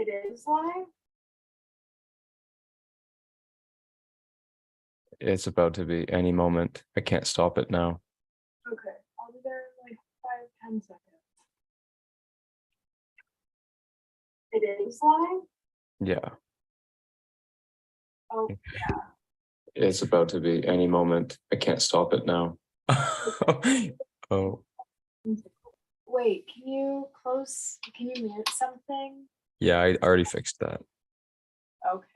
It is live? It's about to be any moment. I can't stop it now. Okay, I'll be there in like 5-10 seconds. It is live? Yeah, Oh, yeah. it's about to be any moment. I can't stop it now. Oh, Wait, can you mute something? yeah, I already fixed that. Okay.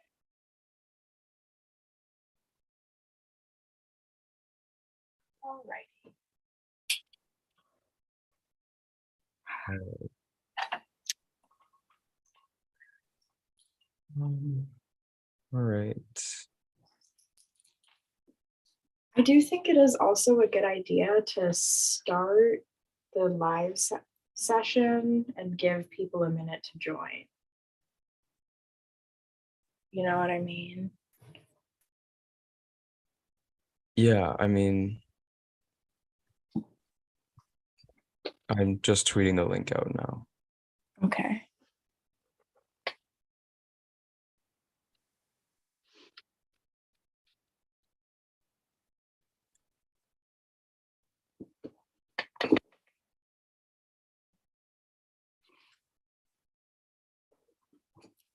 Alrighty. All right. I do think it is also a good idea to start the live session and give people a minute to join. You know what I mean? Yeah, I mean, I'm just tweeting the link out now. Okay.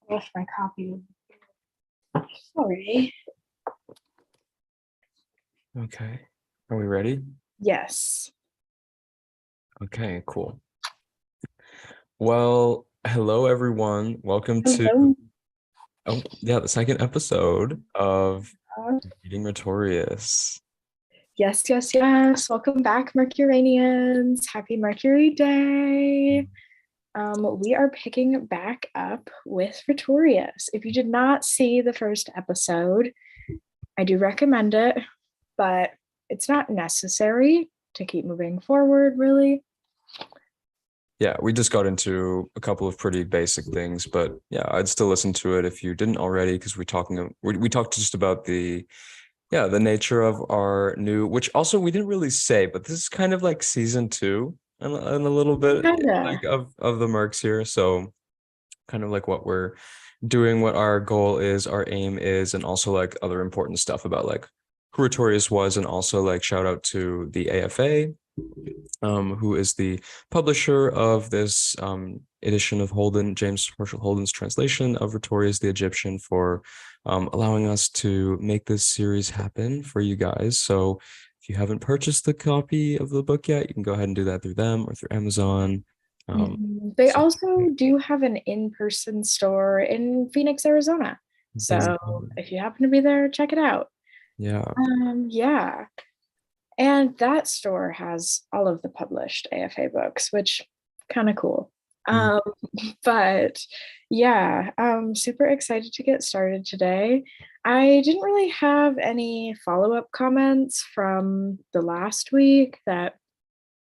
I left my copy. Sorry. Okay. Are we ready? Yes. Okay, cool. Well, hello everyone. Welcome Hello. to the second episode of Reading Rhetorius. Yes, yes, yes. Welcome back, Mercuranians. Happy Mercury Day. We are picking back up with Rhetorius. If you did not see the first episode, I do recommend it, but it's not necessary to keep moving forward, really. Yeah, we just got into a couple of pretty basic things, but yeah, I'd still listen to it if you didn't already, because we talked just about the nature of our new, which also we didn't really say, but this is kind of like season 2 and a little bit like of the Mercs here. So kind of like what we're doing, what our goal is, our aim is, and also like other important stuff about like who Rhetorius was, and also like shout out to the AFA, who is the publisher of this edition of James Marshall Holden's translation of Rhetorius the Egyptian, for allowing us to make this series happen for you guys. So if you haven't purchased the copy of the book yet, you can go ahead and do that through them or through Amazon. They also do have an in-person store in Phoenix, Arizona. So if you happen to be there, check it out. Yeah. Yeah. And that store has all of the published AFA books, which kind of cool. But yeah, I'm super excited to get started today. I didn't really have any follow-up comments from the last week that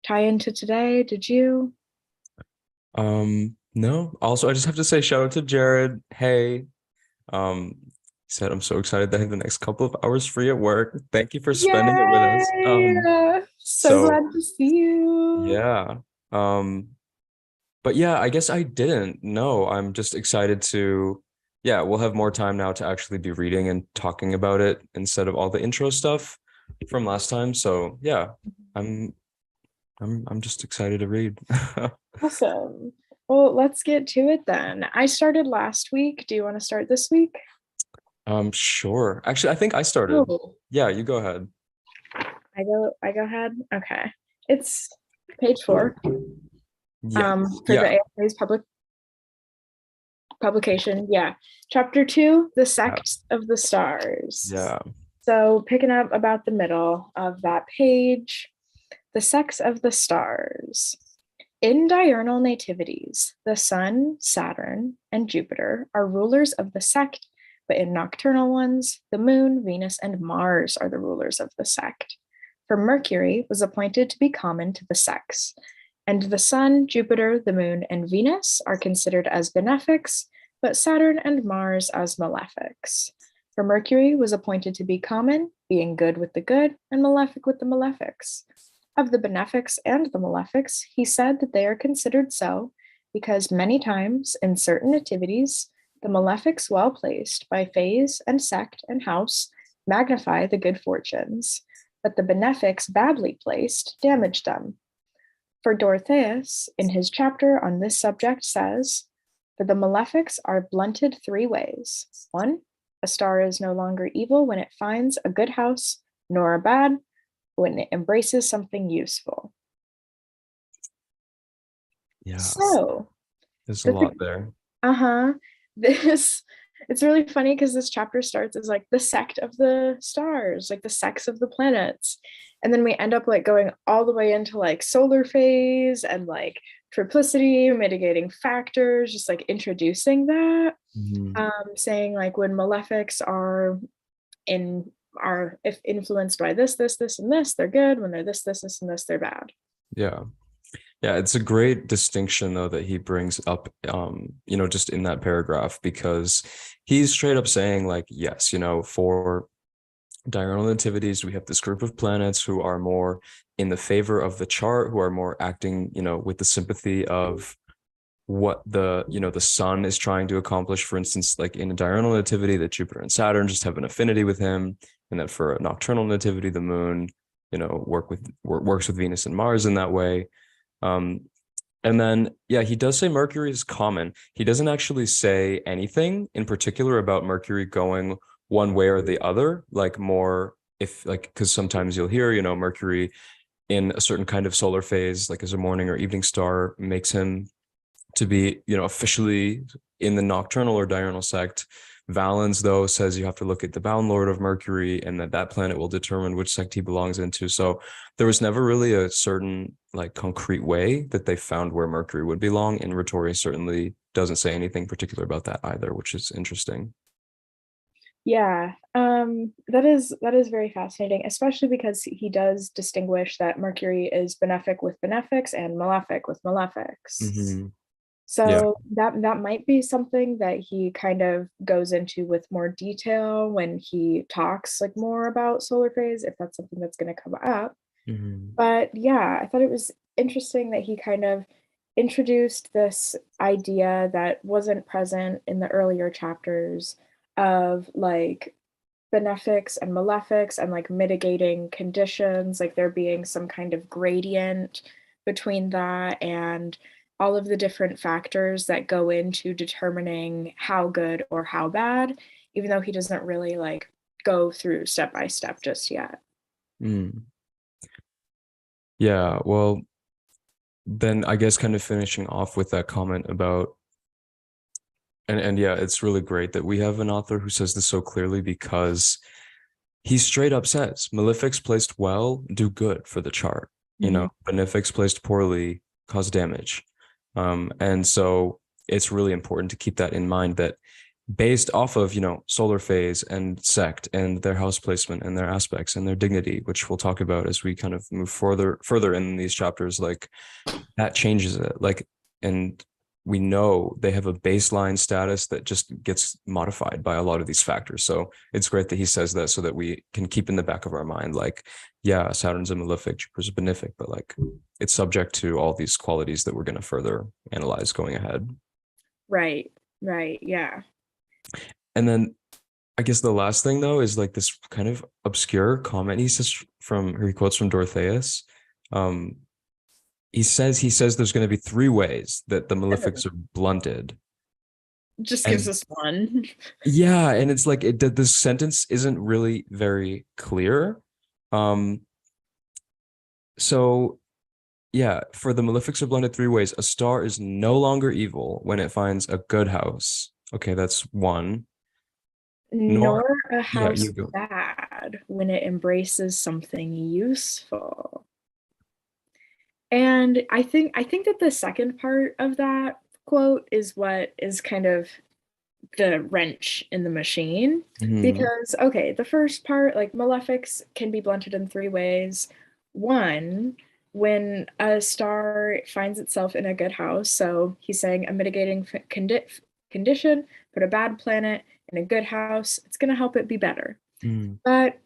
tie into today. Did you? No. Also, I just have to say shout out to Jared. Hey, he said, I'm so excited that I have the next couple of hours free at work. Thank you for spending it with us. So glad to see you. Yeah. But yeah, I guess I didn't. No, I'm just excited to, we'll have more time now to actually be reading and talking about it instead of all the intro stuff from last time. So yeah, I'm just excited to read. Awesome. Well, let's get to it then. I started last week. Do you want to start this week? Sure. Actually, I think I started. Oh. Yeah, you go ahead. I go ahead. Okay. It's page 4. For the AFA's publication. Yeah. Chapter 2, The Sects of the Stars. Yeah. So picking up about the middle of that page, The Sects of the Stars. In diurnal nativities, the Sun, Saturn, and Jupiter are rulers of the sect, but in nocturnal ones, the Moon, Venus, and Mars are the rulers of the sect. For Mercury was appointed to be common to the sects, and the Sun, Jupiter, the Moon, and Venus are considered as benefics, but Saturn and Mars as malefics. For Mercury was appointed to be common, being good with the good, and malefic with the malefics. Of the benefics and the malefics, he said that they are considered so, because many times in certain nativities, the malefics well placed by phase and sect and house magnify the good fortunes, but the benefics badly placed damage them. For Dorotheus, in his chapter on this subject, says, for the malefics are blunted three ways. One, a star is no longer evil when it finds a good house, nor a bad when it embraces something useful. Yeah, So, there's a lot there. uh-huh, this, it's really funny because this chapter starts as like the sect of the stars, like the sects of the planets. And then we end up like going all the way into like solar phase and like triplicity, mitigating factors, just like introducing that. Mhm. Saying like when malefics are if influenced by this, and this, they're good. When they're this, and this, they're bad. Yeah. Yeah, it's a great distinction though that he brings up just in that paragraph, because he's straight up saying like, yes, for diurnal nativities, we have this group of planets who are more in the favor of the chart, who are more acting, with the sympathy of what the sun is trying to accomplish. For instance, like in a diurnal nativity, that Jupiter and Saturn just have an affinity with him, and that for a nocturnal nativity, the moon, works with Venus and Mars in that way. Um, and then, yeah, he does say Mercury is common. He doesn't actually say anything in particular about Mercury going one way or the other, like more if like, because sometimes you'll hear, Mercury in a certain kind of solar phase, like as a morning or evening star, makes him to be, officially in the nocturnal or diurnal sect. Valens, though, says you have to look at the bound lord of Mercury, and that planet will determine which sect he belongs into. So there was never really a certain like concrete way that they found where Mercury would belong, and Rhetorius certainly doesn't say anything particular about that either, which is interesting. Yeah, that is very fascinating, especially because he does distinguish that Mercury is benefic with benefics and malefic with malefics. Mm-hmm. Yeah. So that might be something that he kind of goes into with more detail when he talks like more about solar phase, if that's something that's going to come up. Mm-hmm. But yeah, I thought it was interesting that he kind of introduced this idea that wasn't present in the earlier chapters of like benefics and malefics and like mitigating conditions, like there being some kind of gradient between that and all of the different factors that go into determining how good or how bad, even though he doesn't really like go through step by step just yet. Mm. Yeah, well, then I guess kind of finishing off with that comment about and yeah, it's really great that we have an author who says this so clearly, because he straight up says malefics placed well do good for the chart. Mhm. Benefics placed poorly cause damage. And so it's really important to keep that in mind, that based off of, solar phase and sect and their house placement and their aspects and their dignity, which we'll talk about as we kind of move further in these chapters, like that changes it. Like, and we know they have a baseline status that just gets modified by a lot of these factors. So it's great that he says that, so that we can keep in the back of our mind, like, yeah, Saturn's a malefic, Jupiter's a benefic, but like it's subject to all these qualities that we're going to further analyze going ahead. Right, right, yeah. And then I guess the last thing though is like this kind of obscure comment he says he quotes from Dorotheus. Um, he says there's going to be three ways that the malefics are blunted. Just gives And us one. yeah, and it's like this sentence isn't really very clear. Um, so yeah, for the malefics are blunted three ways. A star is no longer evil when it finds a good house. Okay, that's one. Nor, Nor a yeah, house you go. bad when it embraces something useful. And I think that the second part of that quote is what is kind of the wrench in the machine. Mhm. Because okay, the first part, like malefics can be blunted in three ways. One, when a star finds itself in a good house, so he's saying a mitigating condition, put a bad planet in a good house, it's going to help it be better. Mhm. But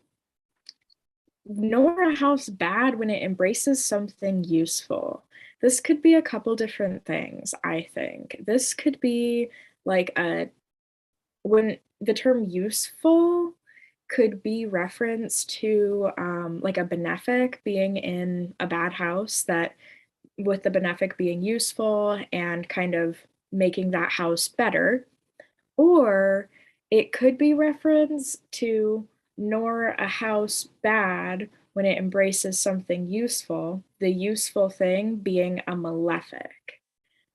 nor a house bad when it embraces something useful. This could be a couple different things, I think. This could be like when the term useful could be reference to like a benefic being in a bad house, that with the benefic being useful and kind of making that house better. Or it could be reference to nor a house bad when it embraces something useful, the useful thing being a malefic.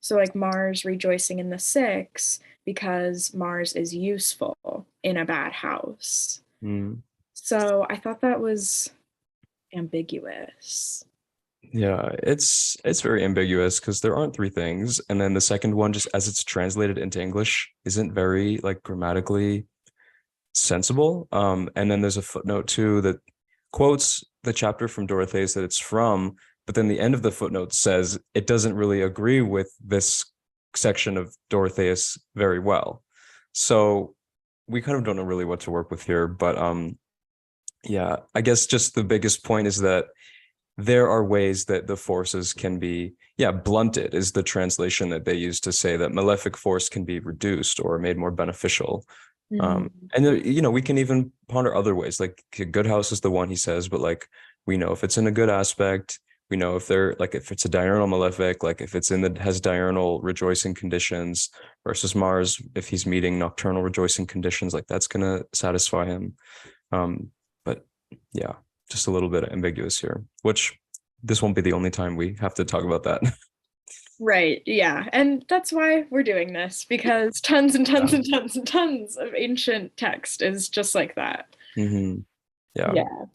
So, like Mars rejoicing in the six because Mars is useful in a bad house. Mm. So, I thought that was ambiguous. Yeah, it's very ambiguous because there aren't three things, and then the second one, just as it's translated into English, isn't very like grammatically sensible. And then there's a footnote too that quotes the chapter from Dorotheus that it's from, but then the end of the footnote says it doesn't really agree with this section of Dorotheus very well. So we kind of don't know really what to work with here, but yeah, I guess just the biggest point is that there are ways that the forces can be, yeah, blunted is the translation that they use to say that malefic force can be reduced or made more beneficial. And you know, we can even ponder other ways, like a good house is the one he says, but like we know if it's in a good aspect, we know if they're like if it's a diurnal malefic, like if it's in the has diurnal rejoicing conditions versus Mars, if he's meeting nocturnal rejoicing conditions, like that's gonna satisfy him. But yeah, just a little bit ambiguous here, which this won't be the only time we have to talk about that. Right, yeah. And that's why we're doing this, because tons and tons and tons and tons of ancient text is just like that. Mm-hmm. Yeah. Yeah.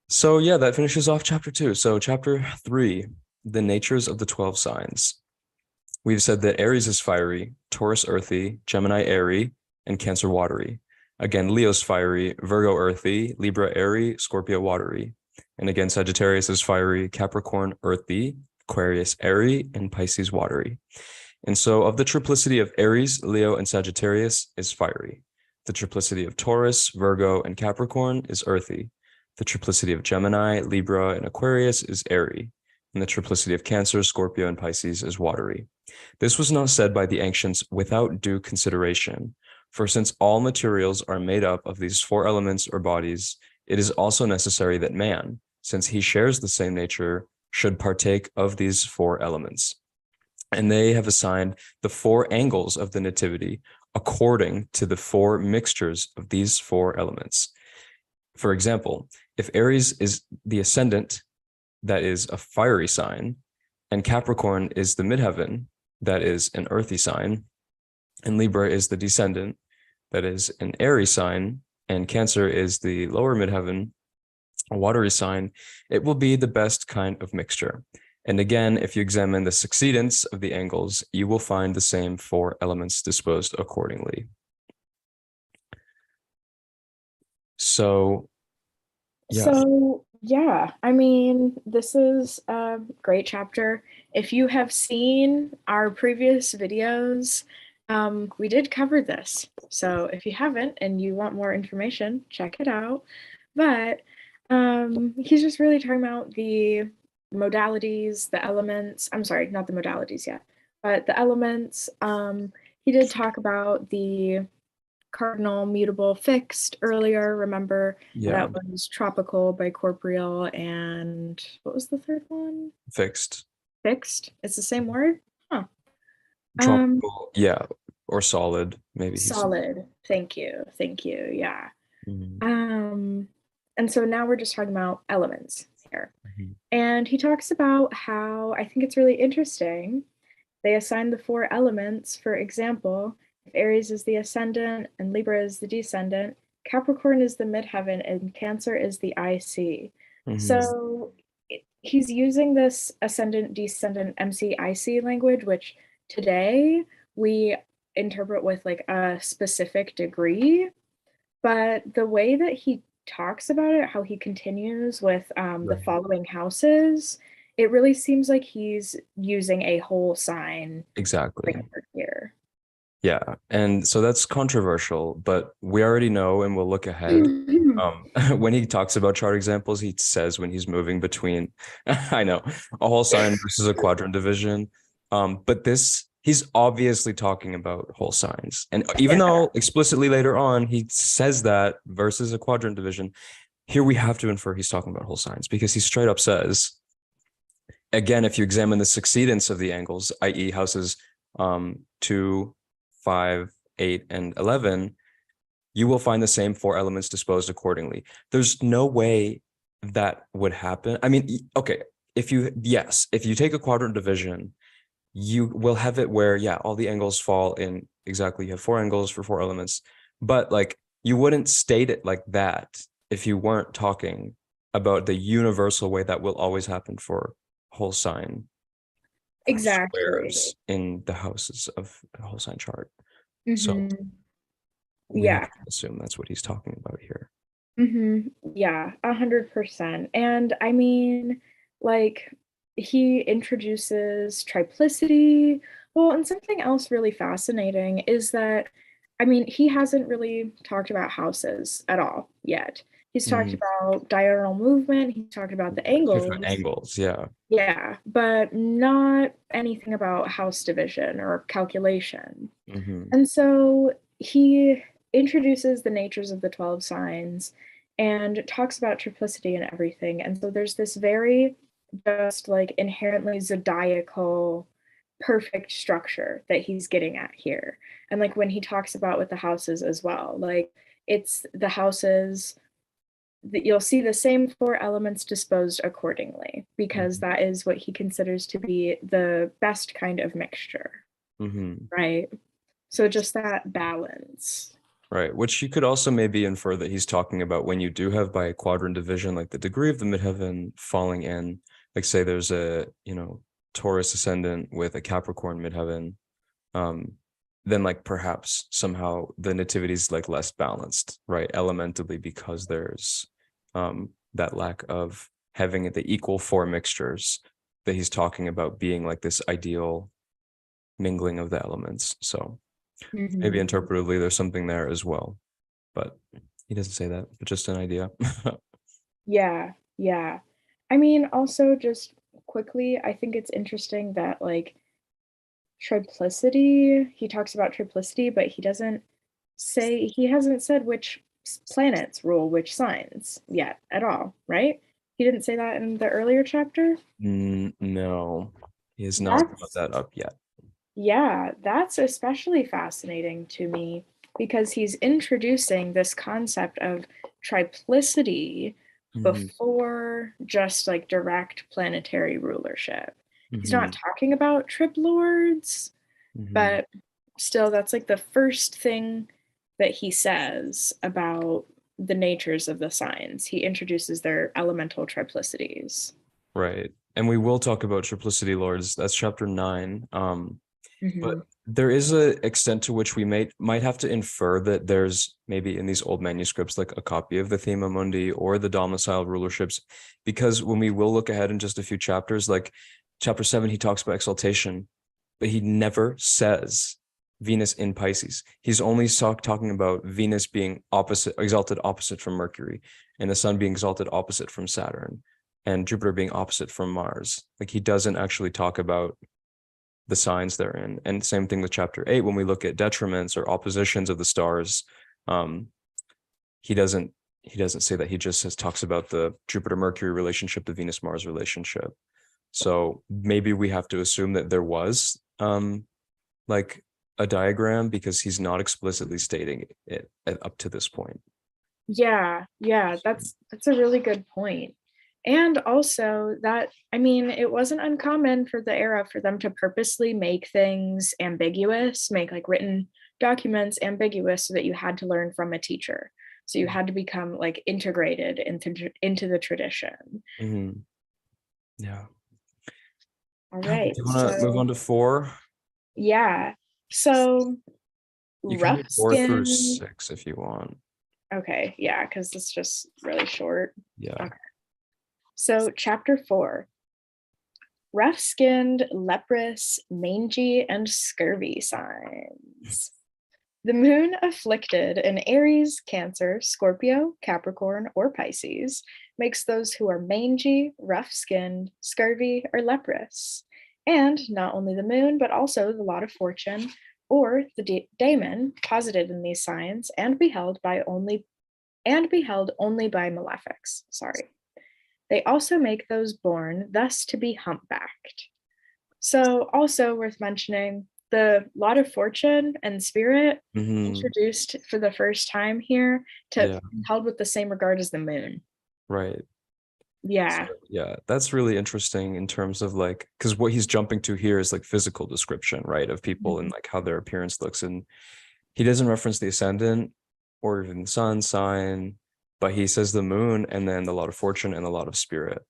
So yeah, that finishes off chapter 2. So chapter 3, the natures of the 12 signs. We've said that Aries is fiery, Taurus earthy, Gemini airy, and Cancer watery. Again, Leo's fiery, Virgo earthy, Libra airy, Scorpio watery. And again, Sagittarius is fiery, Capricorn earthy, Aquarius airy, and Pisces watery. And so of the triplicity of Aries, Leo, and Sagittarius is fiery. The triplicity of Taurus, Virgo, and Capricorn is earthy. The triplicity of Gemini, Libra, and Aquarius is airy. And the triplicity of Cancer, Scorpio, and Pisces is watery. This was not said by the ancients without due consideration, for since all materials are made up of these four elements or bodies, it is also necessary that man, since he shares the same nature, should partake of these four elements. And they have assigned the four angles of the nativity according to the four mixtures of these four elements. For example, if Aries is the ascendant, that is a fiery sign, and Capricorn is the midheaven, that is an earthy sign, and Libra is the descendant, that is an airy sign, and Cancer is the lower midheaven, a watery sign, it will be the best kind of mixture. And again, if you examine the succeedance of the angles, you will find the same four elements disposed accordingly. So, yeah. So, yeah, I mean, this is a great chapter. If you have seen our previous videos, we did cover this. So if you haven't and you want more information, check it out. But he's just really talking about the modalities, the elements. I'm sorry, not the modalities yet, but the elements. He did talk about the cardinal, mutable, fixed earlier. Remember that was tropical, bicorporeal, and what was the third one? Fixed. Fixed. It's the same word? Huh. Tropical, yeah, or solid, maybe. Solid. Thank you. Thank you. Yeah. Mm-hmm. And so now we're just talking about elements here. Mm-hmm. And he talks about how I think it's really interesting. They assign the four elements, for example, if Aries is the ascendant and Libra is the descendant, Capricorn is the midheaven and Cancer is the IC. Mm-hmm. So he's using this ascendant, descendant, MC, IC language, which today we interpret with like a specific degree. But the way that he talks about it, how he continues with the following houses, it really seems like he's using a whole sign exactly here. Yeah, and so that's controversial, but we already know, and we'll look ahead When he talks about chart examples, he says when he's moving between, I know, a whole sign versus a quadrant division. But he's obviously talking about whole signs. And even though explicitly later on he says that versus a quadrant division, here we have to infer he's talking about whole signs because he straight up says, again, if you examine the succeedance of the angles, i.e. houses 2, 5, 8, and 11, you will find the same 4 elements disposed accordingly. There's no way that would happen. I mean, okay, if you take a quadrant division, you will have it where, all the angles fall in exactly, you have 4 angles for 4 elements, but like you wouldn't state it like that if you weren't talking about the universal way that will always happen for whole sign squares in the houses of a whole sign chart. So we have to assume that's what he's talking about here. Yeah, 100%. And I mean, like, he introduces triplicity. Well, and something else really fascinating is that, I mean, he hasn't really talked about houses at all yet. He's talked about diurnal movement. He's talked about the angles. Different angles, yeah. Yeah, but not anything about house division or calculation. And so he introduces the natures of the 12 signs and talks about triplicity and everything. And so there's this very just like inherently zodiacal perfect structure that he's getting at here. And like when he talks about with the houses as well, like it's the houses that you'll see the same 4 elements disposed accordingly, because that is what he considers to be the best kind of mixture. Right. So just that balance. Right, which you could also maybe infer that he's talking about when you do have by a quadrant division, like the degree of the midheaven falling in, like say there's a, Taurus ascendant with a Capricorn midheaven, then like perhaps somehow the nativity is like less balanced, right? Elementally, because there's that lack of having the equal 4 mixtures that he's talking about being like this ideal mingling of the elements. So maybe interpretively there's something there as well, but he doesn't say that, but just an idea. Yeah. I mean, also just quickly, I think it's interesting that like triplicity, he talks about triplicity, but he hasn't said which planets rule which signs yet at all, right? He didn't say that in the earlier chapter? No, he has not brought that up yet. Yeah, that's especially fascinating to me because he's introducing this concept of triplicity before just like direct planetary rulership. He's not talking about trip lords, but still, that's like the first thing that he says about the natures of the signs. He introduces their elemental triplicities. Right. And we will talk about triplicity lords. That's chapter 9. But there is a extent to which we might have to infer that there's maybe in these old manuscripts like a copy of the Thema Mundi or the domicile rulerships, because when we will look ahead in just a few chapters, like chapter 7, he talks about exaltation, but he never says Venus in Pisces. He's only talking about Venus being exalted opposite from Mercury, and the sun being exalted opposite from Saturn, and Jupiter being opposite from Mars. Like he doesn't actually talk about the signs they're in. And same thing with chapter 8, when we look at detriments or oppositions of the stars, he doesn't say that. He just talks about the Jupiter-Mercury relationship, the Venus-Mars relationship. So maybe we have to assume that there was like a diagram, because he's not explicitly stating it up to this point. Yeah, that's a really good point. And also that, I mean, it wasn't uncommon for the era for them to purposely make things ambiguous, make like written documents ambiguous so that you had to learn from a teacher. So you had to become like integrated into the tradition. Yeah. All right. Do you want to move on to 4? Yeah. So You can do 4 through rough-skinned. 6 if you want. Okay, yeah, because it's just really short. Yeah. Okay. So chapter 4, rough-skinned, leprous, mangy, and scurvy signs. The moon afflicted in Aries, Cancer, Scorpio, Capricorn, or Pisces makes those who are mangy, rough-skinned, scurvy, or leprous. And not only the moon, but also the lot of fortune or the daemon posited in these signs and beheld only by malefics. Sorry. They also make those born thus to be humpbacked. So also worth mentioning, the lot of fortune and spirit introduced for the first time here to be held with the same regard as the moon. Right. Yeah. So, yeah, that's really interesting in terms of like, because what he's jumping to here is like physical description, right, of people and like how their appearance looks. And he doesn't reference the ascendant or even the sun sign, but he says the moon and then the lot of fortune and the lot of spirit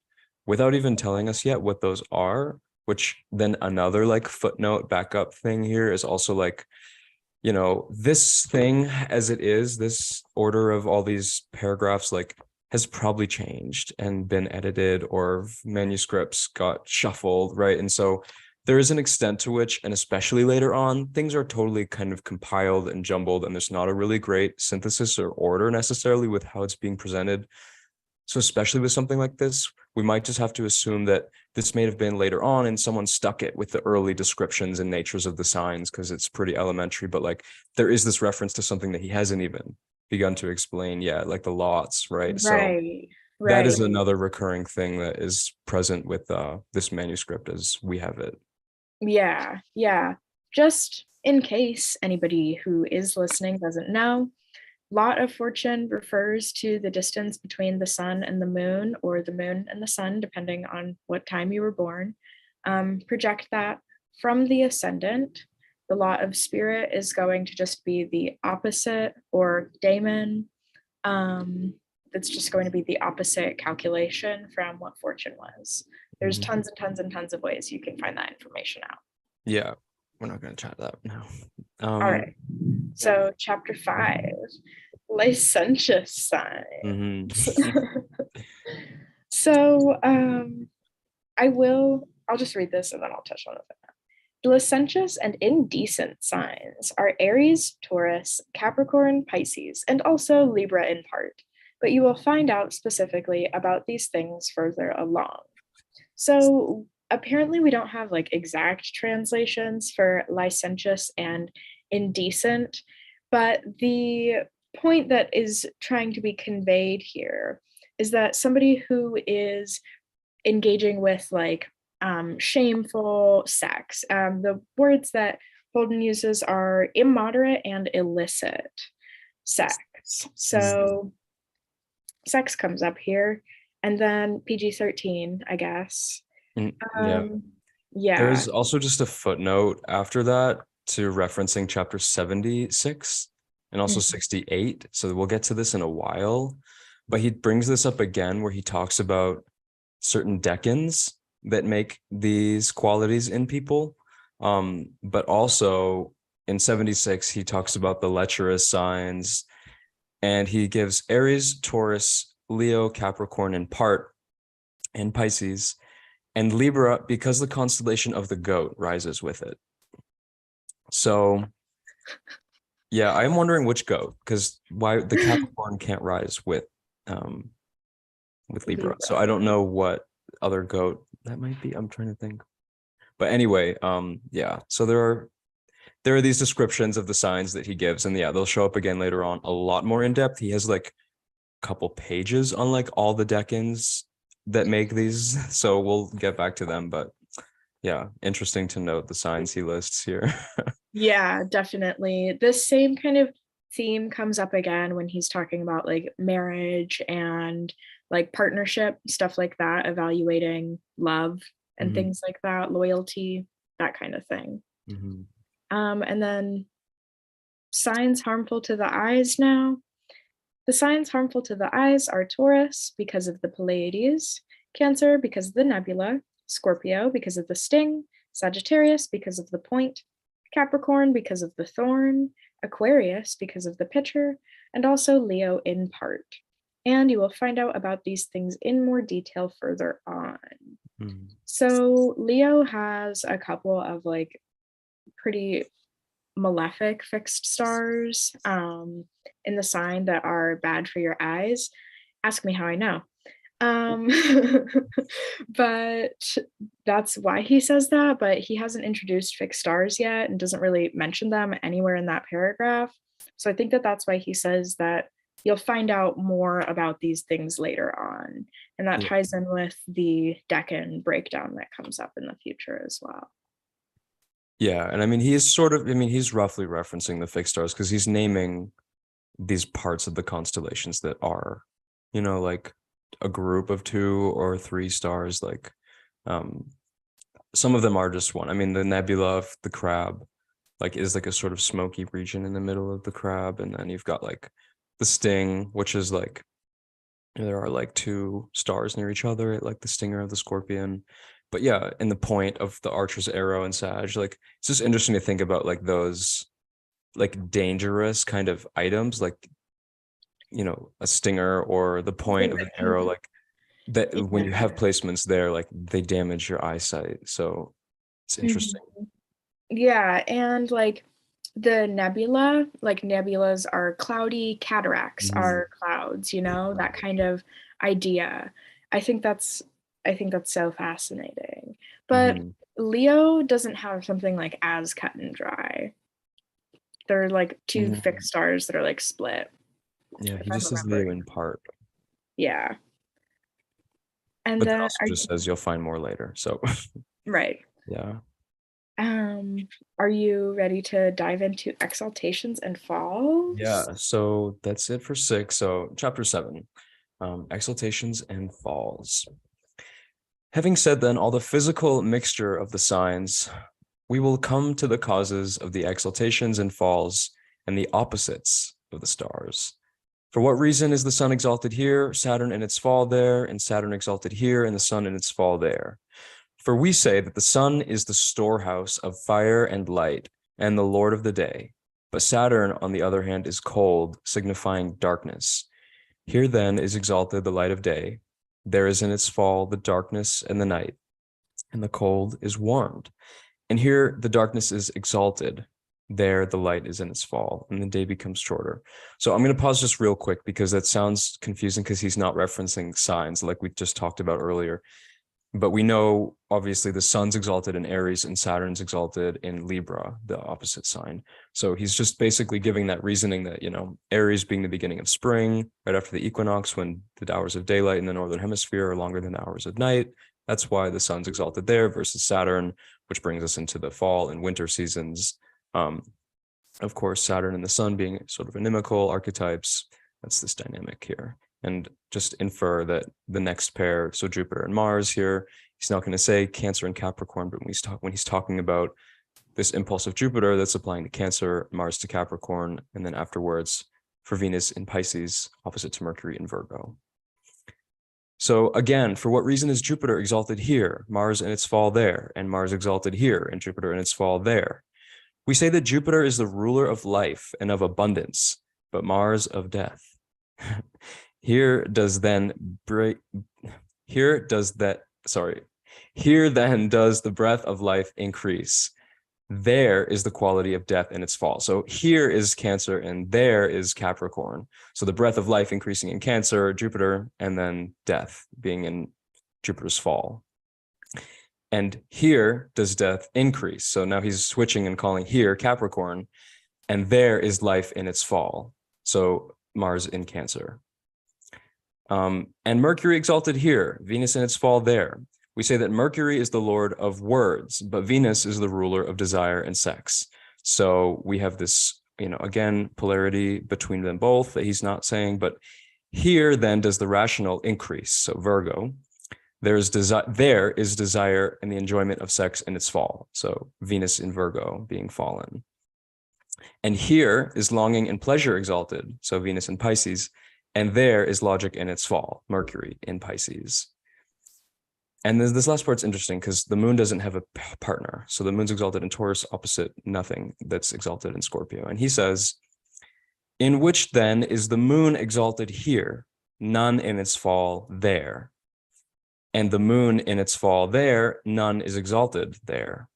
without even telling us yet what those are, which then another like footnote backup thing here is also like, you know, this thing as it is, this order of all these paragraphs, like has probably changed and been edited or manuscripts got shuffled, right? And so there is an extent to which, and especially later on, things are totally kind of compiled and jumbled, and there's not a really great synthesis or order necessarily with how it's being presented. So especially with something like this, we might just have to assume that this may have been later on and someone stuck it with the early descriptions and natures of the signs because it's pretty elementary, but like there is this reference to something that he hasn't even begun to explain yet, like the lots, right? So that is another recurring thing that is present with this manuscript as we have it. Yeah. Just in case anybody who is listening doesn't know, lot of fortune refers to the distance between the sun and the moon, or the moon and the sun, depending on what time you were born. Project that from the ascendant. The lot of spirit is going to just be the opposite, or daemon. That's just going to be the opposite calculation from what fortune was. There's tons and tons and tons of ways you can find that information out. Yeah, we're not going to chat that now. All right. So chapter 5, licentious signs. So I'll just read this and then I'll touch on it. The licentious and indecent signs are Aries, Taurus, Capricorn, Pisces, and also Libra in part, but you will find out specifically about these things further along. So apparently we don't have like exact translations for licentious and indecent, but the point that is trying to be conveyed here is that somebody who is engaging with like shameful sex, the words that Holden uses are immoderate and illicit sex. So sex comes up here, and then PG-13, I guess. Yeah. Yeah. There's also just a footnote after that to referencing chapter 76 and also 68. So we'll get to this in a while, but he brings this up again where he talks about certain decans that make these qualities in people. But also in 76, he talks about the lecherous signs, and he gives Aries, Taurus, Leo, Capricorn in part, and Pisces, and Libra because the constellation of the goat rises with it. So yeah, I'm wondering which goat, because why the Capricorn can't rise with Libra. So I don't know what other goat that might be. I'm trying to think. But anyway, yeah. So there are these descriptions of the signs that he gives, and yeah, they'll show up again later on a lot more in depth. He has like a couple pages on like all the decans that make these. So we'll get back to them, but yeah, interesting to note the signs he lists here. Yeah, definitely. This same kind of theme comes up again when he's talking about like marriage and like partnership, stuff like that, evaluating love and things like that, loyalty, that kind of thing. And then signs harmful to the eyes now. The signs harmful to the eyes are Taurus because of the Pleiades, Cancer because of the nebula, Scorpio because of the sting, Sagittarius because of the point, Capricorn because of the thorn, Aquarius because of the pitcher, and also Leo in part. And you will find out about these things in more detail further on. So Leo has a couple of like pretty malefic fixed stars in the sign that are bad for your eyes. Ask me how I know. Um, but that's why he says that, but he hasn't introduced fixed stars yet and doesn't really mention them anywhere in that paragraph. So I think that that's why he says that you'll find out more about these things later on. And that ties in with the Deccan breakdown that comes up in the future as well. Yeah, and I mean, he's roughly referencing the fixed stars because he's naming these parts of the constellations that are, like a group of 2 or 3 stars. Like, some of them are just one. I mean, the nebula of the crab, like, is like a sort of smoky region in the middle of the crab, and then you've got like the sting, which is like there are like 2 stars near each other, like the stinger of the scorpion. But yeah, in the point of the archer's arrow and Sag, like it's just interesting to think about like those like dangerous kind of items, like a stinger or the point of an arrow, like that when you have placements there, like they damage your eyesight. So it's interesting. Yeah, and like the nebula, like nebulas are cloudy, cataracts are clouds, that kind of idea. I think that's so fascinating. But Leo doesn't have something like as cut and dry. They're like 2 fixed stars that are like split. Yeah, he just says Leo in part. Yeah. And but then also just says you'll find more later. So right. Yeah. Are you ready to dive into exaltations and falls? Yeah, so that's it for 6. So chapter 7, exaltations and falls. Having said then all the physical mixture of the signs, we will come to the causes of the exaltations and falls and the opposites of the stars. For what reason is the sun exalted here, Saturn in its fall there, and Saturn exalted here, and the sun in its fall there? For we say that the sun is the storehouse of fire and light, and the lord of the day. But Saturn, on the other hand, is cold, signifying darkness. Here then is exalted the light of day. There is in its fall the darkness and the night, and the cold is warmed. And here the darkness is exalted. There the light is in its fall, and the day becomes shorter. So I'm going to pause just real quick because that sounds confusing because he's not referencing signs like we just talked about earlier. But we know, obviously, the sun's exalted in Aries and Saturn's exalted in Libra, the opposite sign. So he's just basically giving that reasoning that, Aries being the beginning of spring, right after the equinox, when the hours of daylight in the northern hemisphere are longer than the hours of night. That's why the sun's exalted there versus Saturn, which brings us into the fall and winter seasons. Of course, Saturn and the sun being sort of inimical archetypes. That's this dynamic here. And just infer that the next pair, so Jupiter and Mars here, he's not going to say Cancer and Capricorn, but when he's talking about this impulse of Jupiter that's applying to Cancer, Mars to Capricorn, and then afterwards for Venus in Pisces, opposite to Mercury in Virgo. So again, for what reason is Jupiter exalted here, Mars in its fall there, and Mars exalted here, and Jupiter in its fall there? We say that Jupiter is the ruler of life and of abundance, but Mars of death. Here then does the breath of life increase. There is the quality of death in its fall. So here is Cancer and there is Capricorn. So the breath of life increasing in Cancer, Jupiter, and then death being in Jupiter's fall. And here does death increase. So now he's switching and calling here Capricorn, and there is life in its fall. So Mars in Cancer. And Mercury exalted here, Venus in its fall there. We say that Mercury is the lord of words, but Venus is the ruler of desire and sex. So we have this, again, polarity between them both that he's not saying, but here then does the rational increase. So Virgo, there is desire and the enjoyment of sex in its fall. So Venus in Virgo being fallen. And here is longing and pleasure exalted. So Venus in Pisces. And there is logic in its fall, Mercury in Pisces. And this last part's interesting because the moon doesn't have a partner. So the moon's exalted in Taurus, opposite nothing that's exalted in Scorpio. And he says, in which then is the moon exalted here, none in its fall there. And the moon in its fall there, none is exalted there.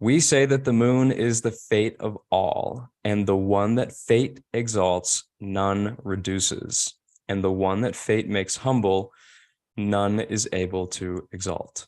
We say that the moon is the fate of all, and the one that fate exalts, none reduces. And the one that fate makes humble, none is able to exalt.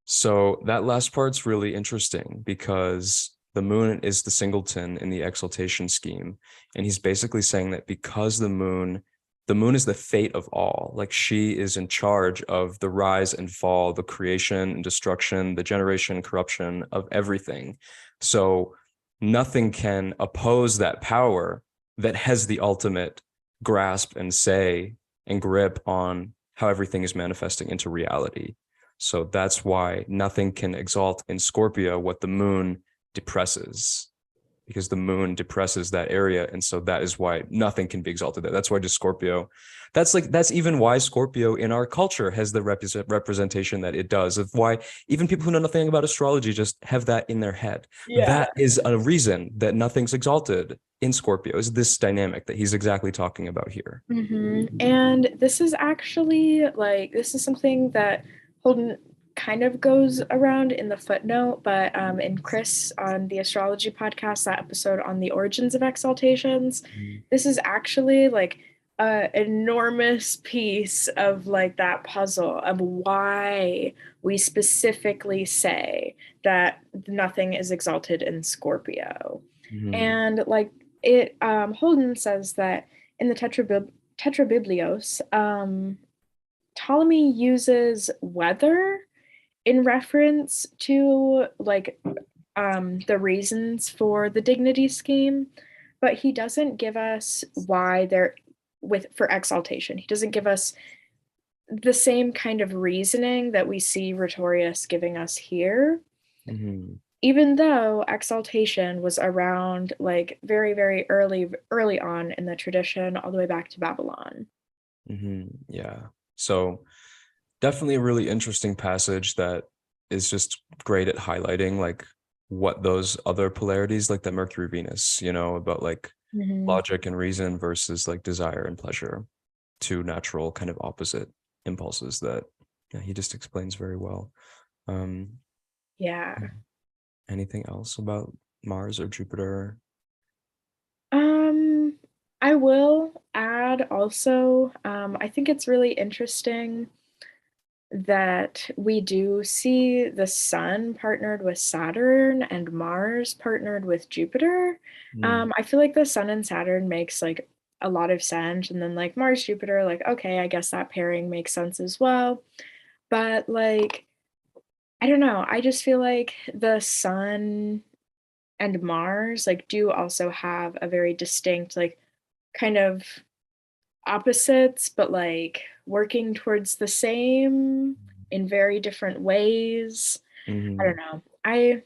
So that last part's really interesting because the moon is the singleton in the exaltation scheme. And he's basically saying that because the moon is the fate of all, like she is in charge of the rise and fall, the creation and destruction, the generation and corruption of everything. So nothing can oppose that power that has the ultimate grasp and say and grip on how everything is manifesting into reality. So that's why nothing can exalt in Scorpio what the moon depresses, because the moon depresses that area. And so that is why nothing can be exalted there. That's why just Scorpio, that's even why Scorpio in our culture has the representation that it does, of why even people who know nothing about astrology just have that in their head. Yeah. That is a reason that nothing's exalted in Scorpio, is this dynamic that he's exactly talking about here. And this is actually this is something that Holden kind of goes around in the footnote, but in Chris on the astrology podcast, that episode on the origins of exaltations, this is actually like an enormous piece of like that puzzle of why we specifically say that nothing is exalted in Scorpio. And like it Holden says that in the Tetrabiblios, Ptolemy uses weather in reference to like the reasons for the dignity scheme, but he doesn't give us why they're for exaltation. He doesn't give us the same kind of reasoning that we see Rhetorius giving us here. Even though exaltation was around like very, very early on in the tradition, all the way back to Babylon. Yeah. So definitely a really interesting passage that is just great at highlighting like what those other polarities, like that Mercury Venus, about like logic and reason versus like desire and pleasure, two natural kind of opposite impulses that he just explains very well. Yeah. Anything else about Mars or Jupiter? I will add also, I think it's really interesting that we do see the sun partnered with Saturn and Mars partnered with Jupiter. I feel like the sun and Saturn makes like a lot of sense, and then like Mars, Jupiter, like, okay, I guess that pairing makes sense as well. But like, I don't know, I just feel like the sun and Mars like do also have a very distinct like kind of opposites, but like working towards the same in very different ways. I don't know. I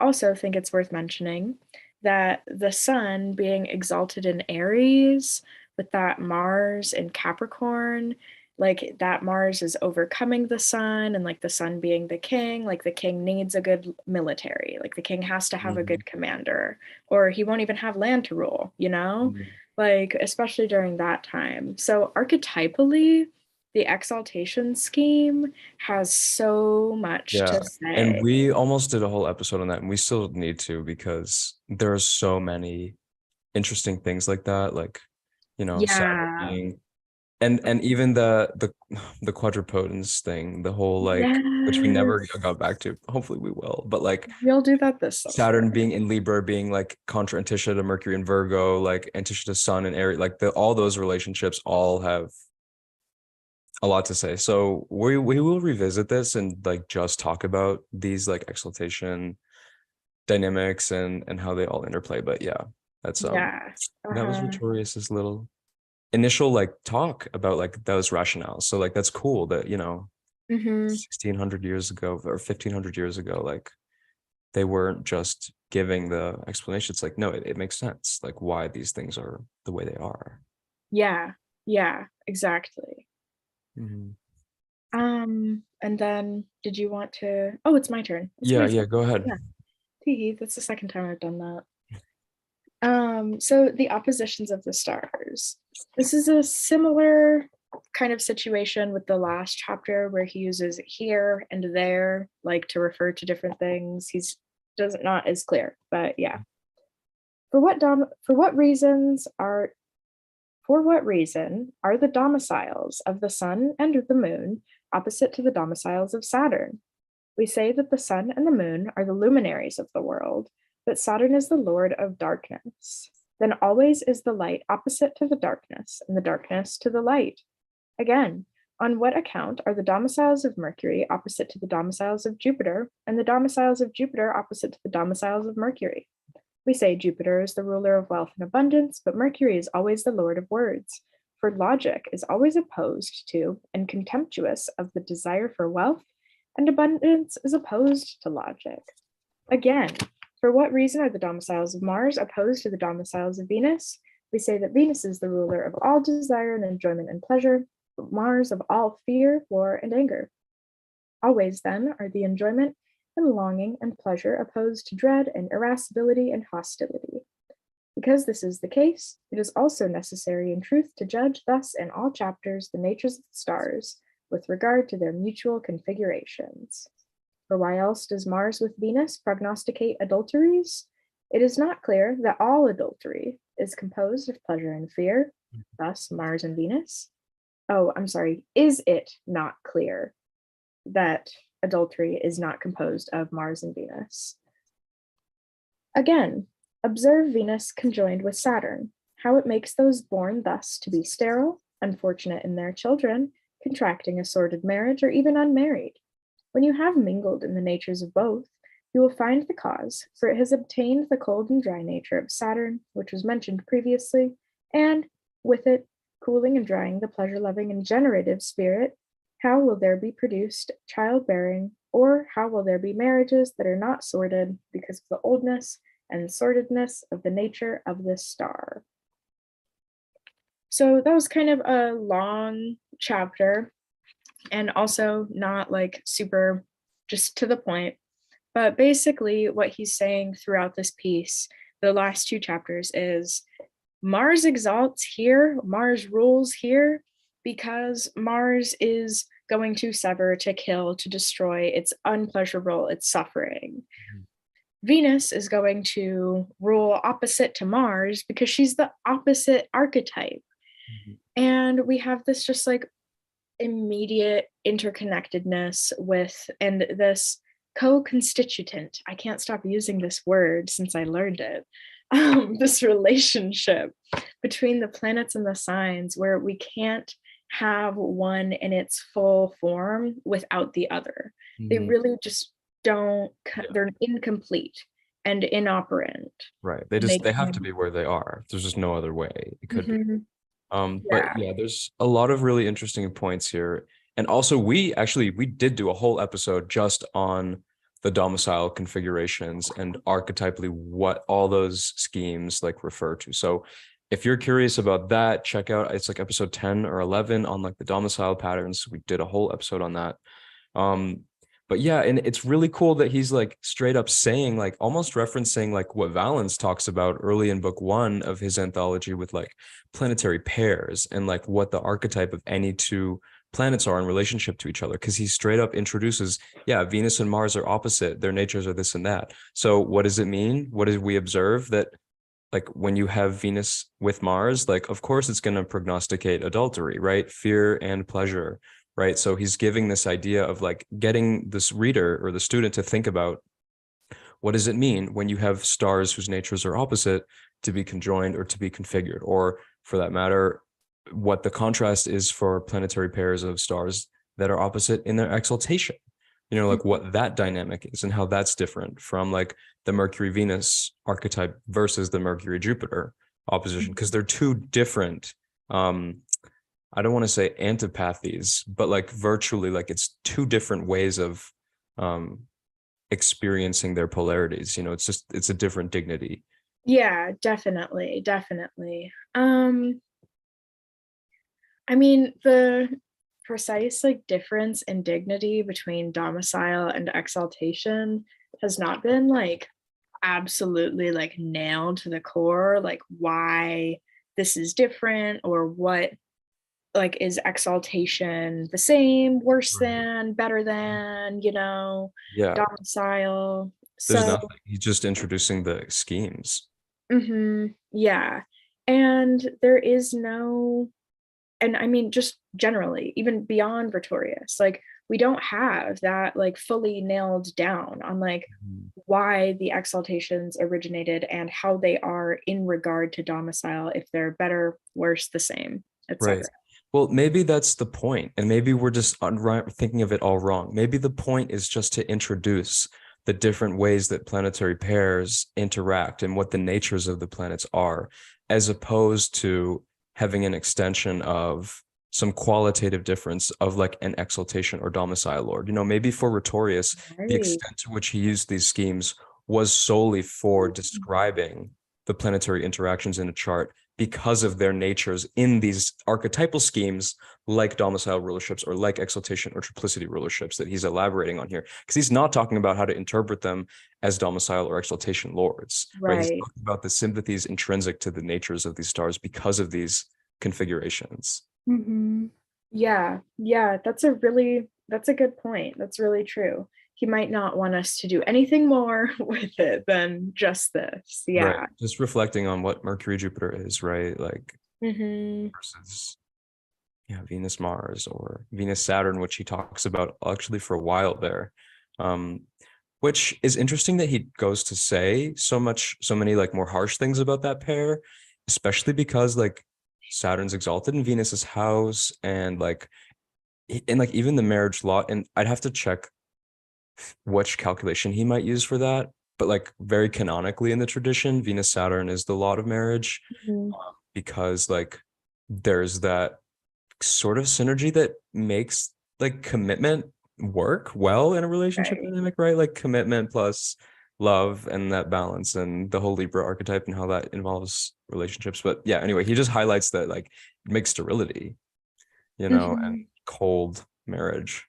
also think it's worth mentioning that the sun being exalted in Aries with that Mars in Capricorn, like that Mars is overcoming the sun, and like the sun being the king, like the king needs a good military. Like the king has to have a good commander, or he won't even have land to rule, like especially during that time. So archetypally, the exaltation scheme has so much to And say. we almost did a whole episode on that, and we still need to, because there are so many interesting things like that, like Saturn Yeah. being, and even the quadrupotence thing, the whole like, which we never Yes. got back to. Hopefully we will, but like We'll do that this summer. Saturn being in Libra, being like contra Anticia to Mercury in Virgo, like Anticia to Sun and Aries, like all those relationships all have a lot to say. So we will revisit this and like just talk about these like exaltation dynamics and how they all interplay. But yeah, that's Yeah. that was Rhetorius's little initial like talk about like those rationales. So like that's cool that 1600 years ago or 1500 years ago, like they weren't just giving the explanation. It's like, no, it makes sense, like why these things are the way they are. Yeah. Yeah, exactly. And then did you want to, oh, it's my turn. Yeah, go ahead. Yeah. Tee, that's the second time I've done that. So the oppositions of the stars. This is a similar kind of situation with the last chapter where he uses here and there, like to refer to different things. He's does not as clear, but yeah. For what reason are the domiciles of the sun and the moon opposite to the domiciles of Saturn? We say that the sun and the moon are the luminaries of the world, but Saturn is the lord of darkness. Then always is the light opposite to the darkness, and the darkness to the light. Again, on what account are the domiciles of Mercury opposite to the domiciles of Jupiter, and the domiciles of Jupiter opposite to the domiciles of Mercury? We say Jupiter is the ruler of wealth and abundance, but Mercury is always the lord of words, for logic is always opposed to and contemptuous of the desire for wealth, and abundance is opposed to logic. Again, for what reason are the domiciles of Mars opposed to the domiciles of Venus? We say that Venus is the ruler of all desire and enjoyment and pleasure, but Mars of all fear, war, and anger. Always, then, are the enjoyment and longing and pleasure opposed to dread and irascibility and hostility. Because this is the case, it is also necessary in truth to judge thus in all chapters the natures of the stars with regard to their mutual configurations. For why else does Mars with Venus prognosticate adulteries? It is not clear that all adultery is composed of pleasure and fear, thus Mars and Venus. Oh, I'm sorry, is it not clear that adultery is not composed of Mars and Venus? Again, observe Venus conjoined with Saturn, how it makes those born thus to be sterile, unfortunate in their children, contracting a sordid marriage, or even unmarried. When you have mingled in the natures of both, you will find the cause, for it has obtained the cold and dry nature of Saturn, which was mentioned previously, and with it, cooling and drying the pleasure-loving and generative spirit. How will there be produced childbearing, or how will there be marriages that are not sordid because of the oldness and sordidness of the nature of this star? So that was kind of a long chapter and also not like super just to the point. But basically what he's saying throughout this piece, the last two chapters, is Mars exalts here, Mars rules here, because Mars is going to sever, to kill, to destroy. It's unpleasurable, it's suffering. Venus is going to rule opposite to Mars because she's the opposite archetype. And we have this just like immediate interconnectedness with, and this co-constituent, I can't stop using this word since I learned it, this relationship between the planets and the signs, where we can't have one in its full form without the other. They really just don't, they're incomplete and inoperant. Right. They have to be where they are. There's just no other way it could be. But yeah, there's a lot of really interesting points here. And also we did do a whole episode just on the domicile configurations and archetypally what all those schemes like refer to. So if you're curious about that, check out, it's like episode 10 or 11 on like the domicile patterns. We did a whole episode on that. But yeah, and it's really cool that he's like straight up saying, like almost referencing like what Valens talks about early in book 1 of his anthology with like planetary pairs and like what the archetype of any two planets are in relationship to each other. Because he straight up introduces, yeah, Venus and Mars are opposite. Their natures are this and that. So what does it mean? What did we observe? That like when you have Venus with Mars, like of course it's going to prognosticate adultery, right? Fear and pleasure. Right. So he's giving this idea of like getting this reader or the student to think about what does it mean when you have stars whose natures are opposite to be conjoined or to be configured, or for that matter, what the contrast is for planetary pairs of stars that are opposite in their exaltation, like what that dynamic is and how that's different from like the Mercury-Venus archetype versus the Mercury-Jupiter opposition, because they're two different, I don't want to say antipathies, but like virtually like it's two different ways of experiencing their polarities. It's a different dignity. Yeah, definitely. I mean, the precise like difference in dignity between domicile and exaltation has not been like absolutely like nailed to the core, like why this is different or what like, is exaltation the same, worse Right. than, better than, Yeah, domicile? there's So, nothing. He's just introducing the schemes. yeah. And there is no, and I mean, just generally, even beyond Rhetorius, like, we don't have that like fully nailed down on like Mhm. why the exaltations originated and how they are in regard to domicile, if they're better, worse, the same, Right. etc. Well, maybe that's the point, and maybe we're just thinking of it all wrong. Maybe the point is just to introduce the different ways that planetary pairs interact and what the natures of the planets are, as opposed to having an extension of some qualitative difference of like an exaltation or domicile lord. Maybe for Rhetorius, the Right. extent to which he used these schemes was solely for describing the planetary interactions in a chart because of their natures in these archetypal schemes like domicile rulerships or like exaltation or triplicity rulerships that he's elaborating on here. Because he's not talking about how to interpret them as domicile or exaltation lords, right? He's Right. talking about the sympathies intrinsic to the natures of these stars because of these configurations. Yeah, yeah, that's a good point. That's really true. He might not want us to do anything more with it than just this. Right. Yeah. Just reflecting on what Mercury Jupiter is, right? Like hmm versus Venus Mars or Venus Saturn, which he talks about actually for a while there. Um, which is interesting that he goes to say so many like more harsh things about that pair, especially because like Saturn's exalted in Venus's house and like even the marriage law, and I'd have to check which calculation he might use for that. But like very canonically in the tradition, Venus Saturn is the lot of marriage because like there's that sort of synergy that makes like commitment work well in a relationship Right. dynamic, right? Like commitment plus love and that balance and the whole Libra archetype and how that involves relationships. But yeah, anyway, he just highlights that like it makes sterility, and hmm cold marriage.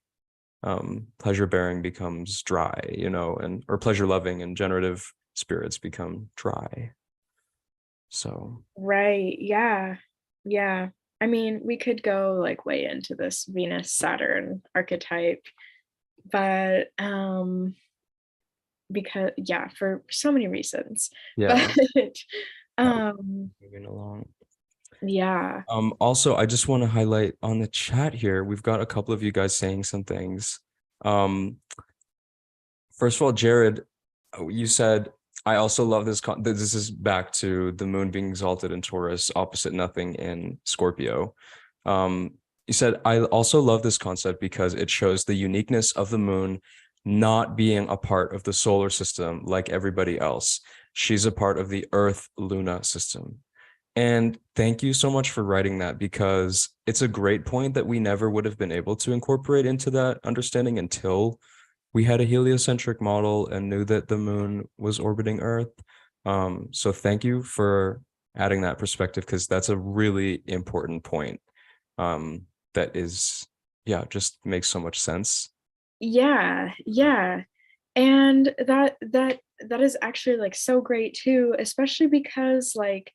Pleasure bearing becomes dry, and or pleasure loving and generative spirits become dry. So Right. Yeah. Yeah. I mean, we could go like way into this Venus Saturn archetype, but because yeah, for so many reasons. But yeah, yeah, um moving along. yeah. Also, I just want to highlight on the chat here, we've got a couple of you guys saying some things. Um, First of all, Jared, you said, I also love this. This is back to the moon being exalted in Taurus, opposite nothing in Scorpio. You said, I also love this concept because it shows the uniqueness of the moon not being a part of the solar system like everybody else. She's a part of the Earth Luna system. And thank you so much for writing that because it's a great point that we never would have been able to incorporate into that understanding until we had a heliocentric model and knew that the moon was orbiting Earth. So thank you for adding that perspective because that's a really important point. That is, yeah, just makes so much sense. Yeah, yeah. And that is actually like so great too, especially because like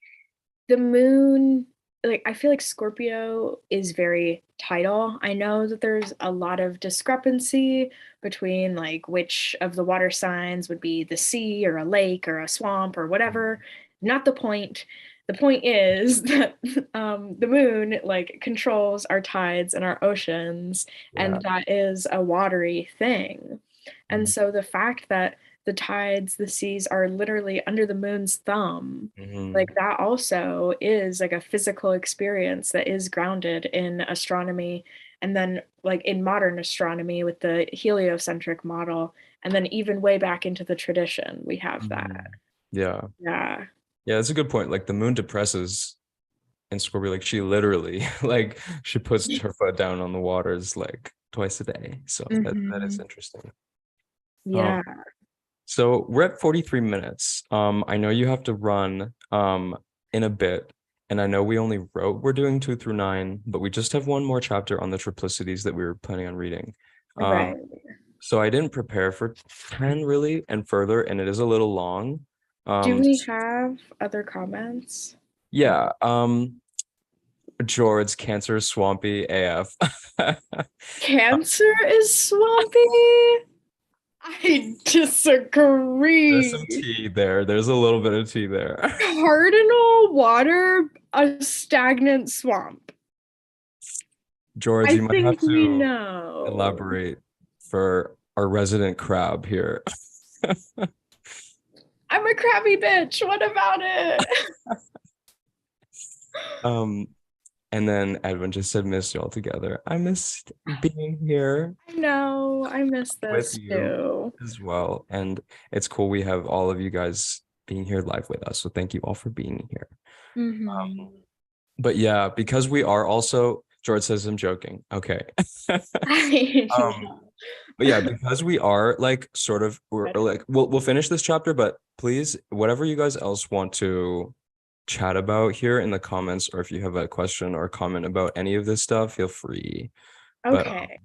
the moon, like I feel like Scorpio is very tidal. I know that there's a lot of discrepancy between like which of the water signs would be the sea or a lake or a swamp or whatever. Not the point. The point is that the moon like controls our tides and our oceans, Yeah. and that is a watery thing. And so the fact that the tides, the seas are literally under the moon's thumb, Mhm. like that also is like a physical experience that is grounded in astronomy, and then like in modern astronomy with the heliocentric model, and then even way back into the tradition we have that. Mhm. Yeah. Yeah. Yeah, that's a good point. Like the moon depresses in Scorpio, like she literally like she puts her foot down on the waters like twice a day. So that is hmm interesting. Um, Yeah. so we're at 43 minutes. I know you have to run in a bit, and I know we only wrote we're doing 2 through 9, but we just have one more chapter on the triplicities that we were planning on reading. Right. So I didn't prepare for 10 really and further, and it is a little long. Do Um, we have other comments? yeah. George, Cancer is swampy AF. Cancer is swampy. I There's some disagree. tea there. There's a little bit of tea there. Cardinal water, a stagnant swamp. George, I you might have think we to know. elaborate for our resident crab here. I'm a crabby bitch. What about it? Um, and then Edwin just said missed you all together. I missed being here I know. I miss with this you too. as well. And it's cool we have all of you guys being here live with us. So thank you all for being here. Mm-hmm. But yeah, because we are also, George says I'm joking. Okay. I Um, but yeah, because we are like sort of we're like we'll finish this chapter, but please, whatever you guys else want to chat about here in the comments, or if you have a question or comment about any of this stuff, feel free. But Okay.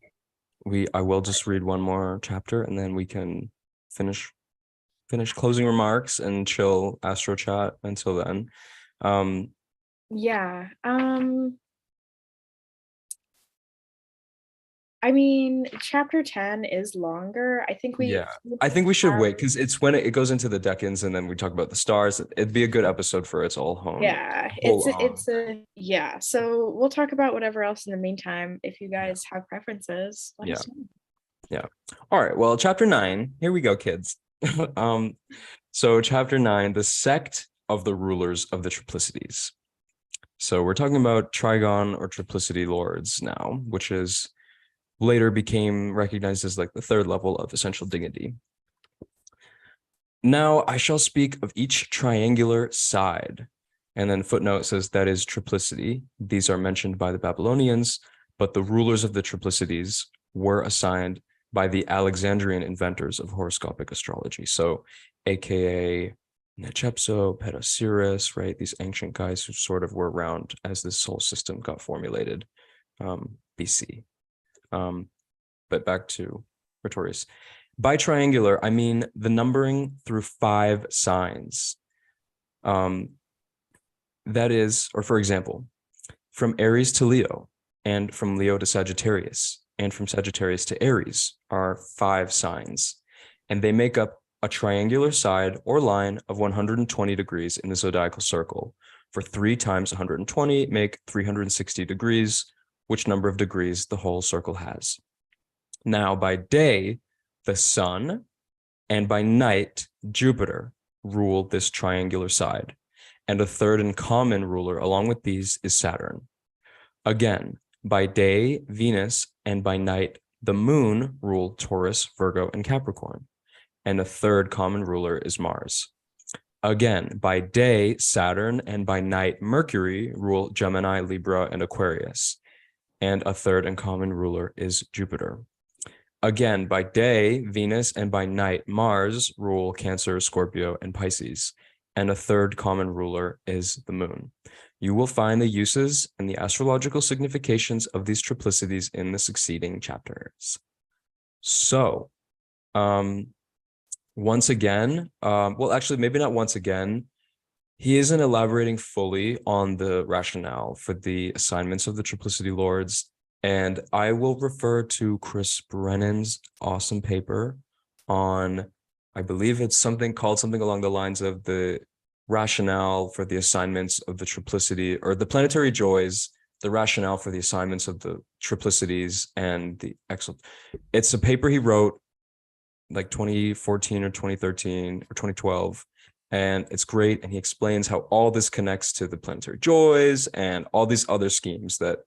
I will just read one more chapter and then we can finish closing remarks and chill astro chat until then. Um, Yeah. I mean, chapter 10 is longer. I think we yeah, I think we should wait because it's when it goes into the decans and then we talk about the stars. It'd be a good episode for its all home yeah, whole it's a yeah. So we'll talk about whatever else in the meantime. If you yeah guys have preferences, let yeah us know. yeah. All right, well, chapter 9, here we go, kids. um so chapter 9, the sect of the rulers of the triplicities. So we're talking about trigon or triplicity lords now, which is later became recognized as like the third level of essential dignity. Now I shall speak of each triangular side. And then footnote says that is triplicity. These are mentioned by the Babylonians, but the rulers of the triplicities were assigned by the Alexandrian inventors of horoscopic astrology. So, AKA Nechepso, Petasiris, right? These ancient guys who sort of were around as this whole system got formulated, BC. But back to Rhetorius. By triangular, I mean the numbering through 5 signs. That is, or for example, from Aries to Leo, and from Leo to Sagittarius, and from Sagittarius to Aries are 5 signs, and they make up a triangular side or line of 120 degrees in the zodiacal circle. For 3 times 120 make 360 degrees, which number of degrees the whole circle has. Now, by day, the sun, and by night, Jupiter rule this triangular side, and a third and common ruler along with these is Saturn. Again, by day, Venus, and by night, the moon rule Taurus, Virgo, and Capricorn, and a third common ruler is Mars. Again, by day, Saturn, and by night, Mercury rule Gemini, Libra, and Aquarius, and a third and common ruler is Jupiter. Again, by day, Venus, and by night, Mars rule Cancer, Scorpio, and Pisces, and a third common ruler is the moon. You will find the uses and the astrological significations of these triplicities in the succeeding chapters. So, once again, well, actually, maybe not once again, he isn't elaborating fully on the rationale for the assignments of the triplicity lords. And I will refer to Chris Brennan's awesome paper on, I believe it's something along the lines of the rationale for the assignments of the triplicity or the planetary joys, the rationale for the assignments of the triplicities and the exalt. It's a paper he wrote like 2014 or 2013 or 2012. And it's great. And he explains how all this connects to the planetary joys and all these other schemes that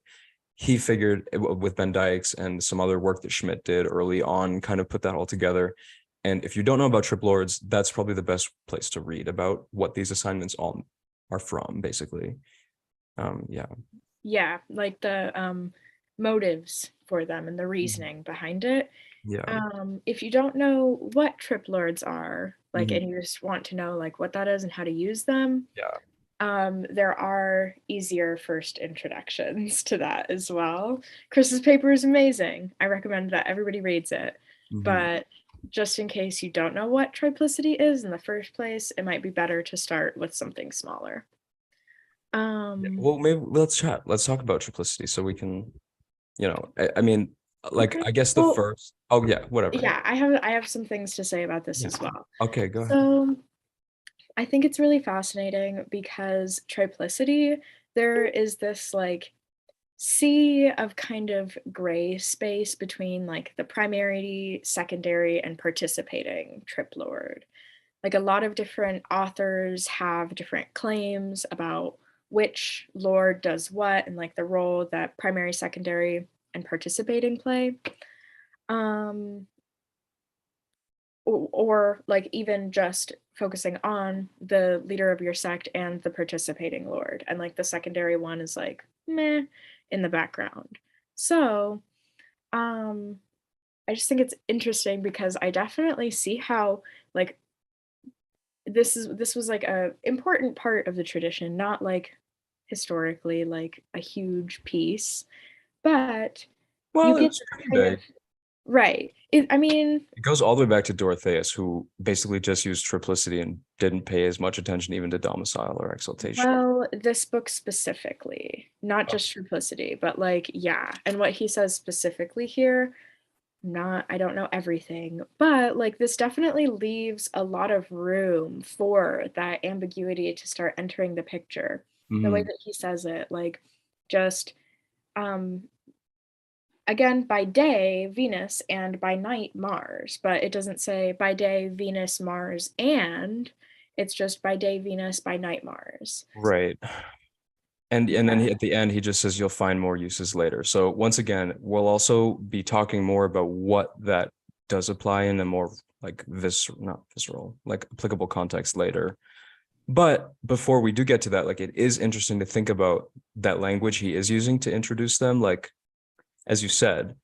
he figured with Ben Dykes and some other work that Schmidt did early on, kind of put that all together. And if you don't know about Trip Lords, that's probably the best place to read about what these assignments all are from, basically. Yeah. Yeah, like the motives for them and the reasoning behind it. Yeah. If you don't know what trip lords are, like, Mhm. and you just want to know like what that is and how to use them, Yeah. there are easier first introductions to that as well. Chris's paper is amazing. I recommend that everybody reads it. Mhm. But just in case you don't know what triplicity is in the first place, it might be better to start with something smaller. Well, maybe let's chat. Let's talk about triplicity so we can, I mean, like, Okay. I guess the Well, first, oh yeah, whatever. yeah, I have some things to say about this Yeah. as well. Okay, go ahead. So I think it's really fascinating because triplicity, there is this like sea of kind of gray space between like the primary, secondary, and participating trip lord. Like a lot of different authors have different claims about which lord does what and like the role that primary, secondary, and participating play. Um, or like even just focusing on the leader of your sect and the participating lord, and like the secondary one is like meh in the background. So um I just think it's interesting because I definitely see how like this was like a important part of the tradition, not like historically like a huge piece, but you Well, get it's this pretty kind of big. right. I mean, It goes all the way back to Dorotheus, who basically just used triplicity and didn't pay as much attention even to domicile or exaltation. well, this book specifically, not Oh. just Triplicity, but like, yeah. And what he says specifically here, not, I don't know everything, but like this definitely leaves a lot of room for that ambiguity to start entering the picture. The way Mhm. that he says it, like just um again by day Venus and by night Mars, but it doesn't say by day Venus, Mars, and it's just by day Venus, by night Mars. Right. And then Yeah. at the end he just says you'll find more uses later. So once again, we'll also be talking more about what that does apply in a more like this not visceral, like applicable context later. But before we do get to that, like it is interesting to think about that language he is using to introduce them. Like as you said,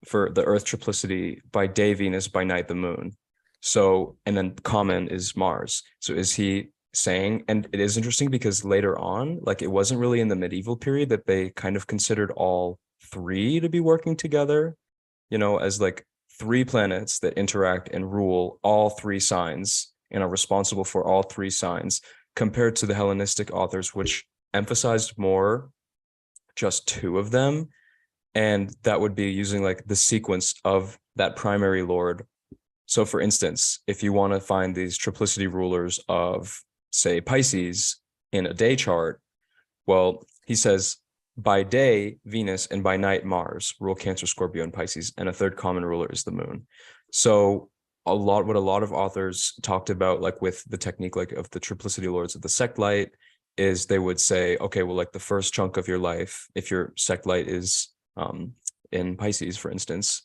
for the Earth triplicity, by day Venus, by night the moon. So, and then common is Mars. So is he saying, and it is interesting because later on, like it wasn't really in the medieval period that they kind of considered all three to be working together, as like three planets that interact and rule all three signs and are responsible for all three signs, compared to the Hellenistic authors, which emphasized more just two of them, and that would be using like the sequence of that primary lord. So for instance, if you want to find these triplicity rulers of, say, Pisces in a day chart, well, he says by day Venus and by night Mars rule Cancer, Scorpio, and Pisces, and a third common ruler is the moon. So what a lot of authors talked about, like with the technique like of the triplicity lords of the sect light, is they would say, okay, well, like the first chunk of your life, if your sect light is in Pisces, for instance,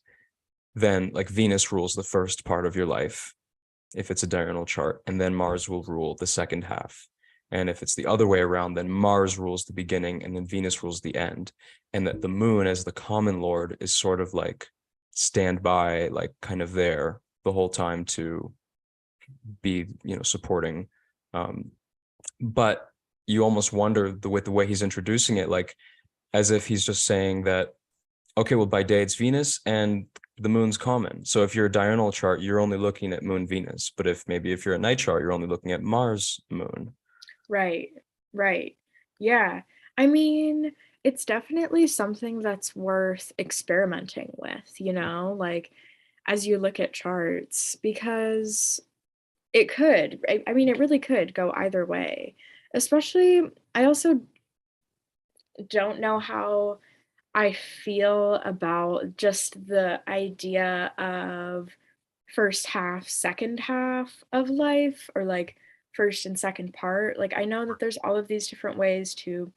then like Venus rules the first part of your life if it's a diurnal chart, and then Mars will rule the second half. And if it's the other way around, then Mars rules the beginning and then Venus rules the end. And that the moon, as the common lord, is sort of like standby, like kind of there the whole time to be, supporting. Um, but you almost wonder with the way he's introducing it, like as if he's just saying that, okay, well, by day it's Venus and the moon's common. So if you're a diurnal chart, you're only looking at moon Venus. But if you're a night chart, you're only looking at Mars moon. Right, right. Yeah. I mean, it's definitely something that's worth experimenting with, like as you look at charts, because it could, I mean, it really could go either way. Especially, I also don't know how I feel about just the idea of first half, second half of life, or like first and second part. Like, I know that there's all of these different ways to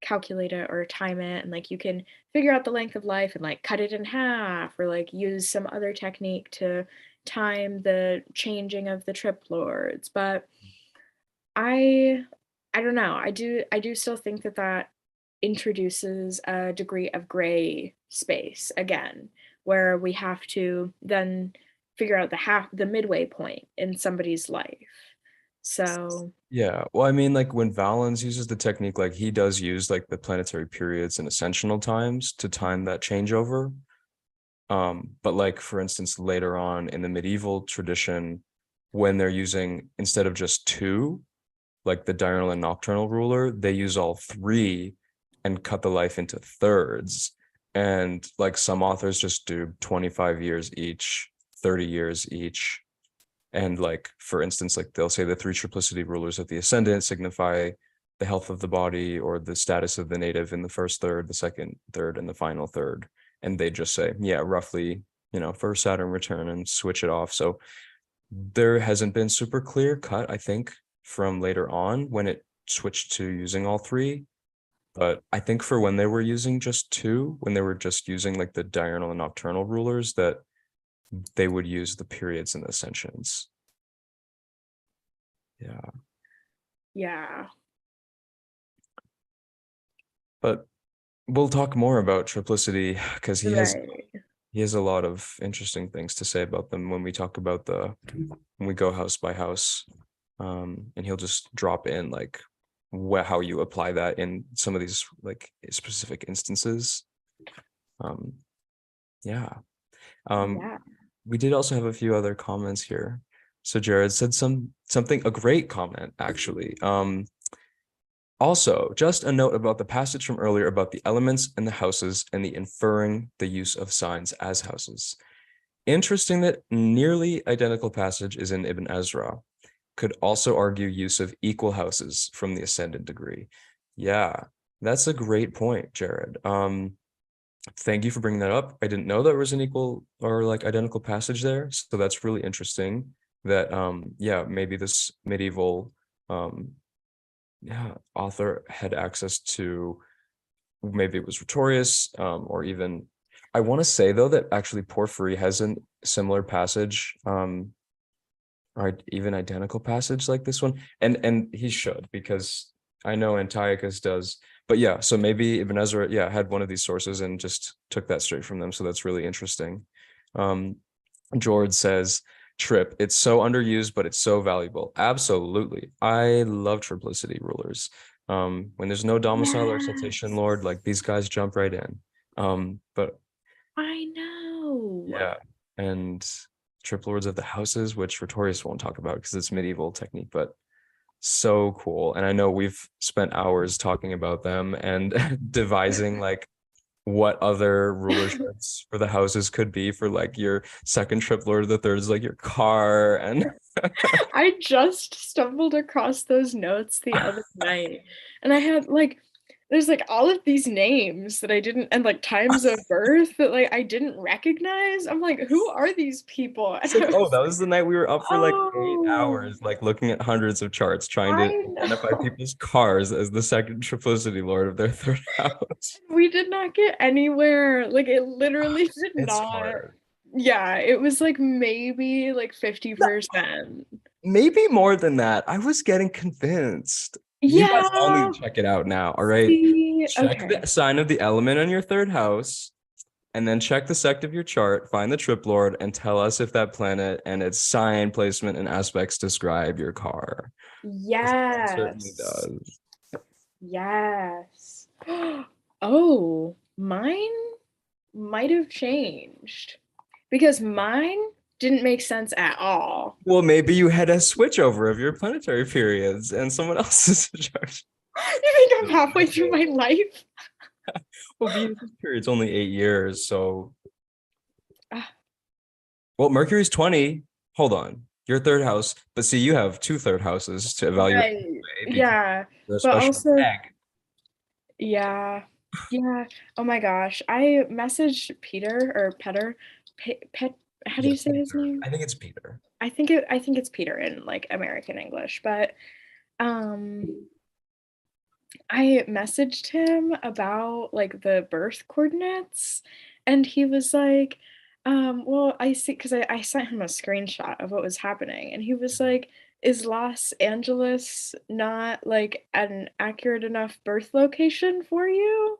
calculate it or time it, and like you can figure out the length of life and like cut it in half, or like use some other technique to time the changing of the trip lords. But I I don't know. I do still think that that introduces a degree of gray space again, where we have to then figure out the midway point in somebody's life. So, Yeah. Well, I mean, like when Valens uses the technique, like he does use like the planetary periods and ascensional times to time that changeover. But like for instance, later on in the medieval tradition, when they're using instead of just two, like the diurnal and nocturnal ruler, they use all three and cut the life into thirds. And like some authors just do 25 years each, 30 years each. And like, for instance, like they'll say the three triplicity rulers of the ascendant signify the health of the body or the status of the native in the first third, the second third, and the final third. And they just say, yeah, roughly, for Saturn return and switch it off. So there hasn't been super clear cut, I think, from later on when it switched to using all three. But I think for when they were using just two, when they were just using like the diurnal and nocturnal rulers, that they would use the periods and the ascensions. Yeah. Yeah. But we'll talk more about triplicity because Right. he has a lot of interesting things to say about them when we talk about when we go house by house. And he'll just drop in like how you apply that in some of these like specific instances. Yeah. Yeah. We did also have a few other comments here. So Jared said a great comment actually. Also, just a note about the passage from earlier about the elements and the houses and the inferring the use of signs as houses. Interesting that nearly identical passage is in Ibn Ezra. Could also argue use of equal houses from the ascendant degree. Yeah, that's a great point, Jared. Thank you for bringing that up. I didn't know there was an equal or like identical passage there, so that's really interesting that yeah, maybe this medieval author had access to, maybe it was Rhetorius, or even, I want to say though that actually Porphyry has a similar passage, or even identical passage like this one, and he should, because I know Antiochus does. But yeah, so maybe Ibn Ezra, yeah, had one of these sources and just took that straight from them. So that's really interesting. George says, Trip, it's so underused, but it's so valuable. Absolutely. I love triplicity rulers. When there's no domicile or exaltation Yes. lord, like these guys jump right in. But I know. yeah, and trip lords of the houses, which Rhetorius won't talk about because it's medieval technique, but so cool. And I know we've spent hours talking about them and devising like what other rulerships for the houses could be for like your second trip lord, the third is like your car. And I just stumbled across those notes the other night, and I had like there's like all of these names that I didn't, and like times of birth that like I didn't recognize. I'm like, who are these people? And it's like, I oh, was that like, was the night we were up for like 8 hours, oh, like looking at hundreds of charts, trying to I identify know. people's cars as the second triplicity lord of their third house. We did not get anywhere. Like it literally did It's not. hard. Yeah, it was like maybe like 50%. Maybe more than that. I was getting convinced. You guys all Yeah. need to check it out now. All right. See, Check okay. the sign of the element on your third house, and then check the sect of your chart, find the trip lord, and tell us if that planet and its sign placement and aspects describe your car. 'Cause mine certainly Yes. does. Yes. Oh, mine might have changed because mine didn't make sense at all. Well, maybe you had a switchover of your planetary periods and someone else's chart. You think I'm No, halfway through my life? well, Venus's period's only 8 years, so Ah, well, Mercury's 20. Hold on. Your third house, but see, you have two third houses to evaluate right. because Yeah. you're a But special also, egg. yeah. Yeah. Oh my gosh. I messaged Peter or Petter. Pet, how do Yeah, you say his Peter. name? I think it's Peter. I think it's Peter in like American English, but um I messaged him about like the birth coordinates, and he was like, well, I see, because I sent him a screenshot of what was happening, and he was like, is Los Angeles not like an accurate enough birth location for you?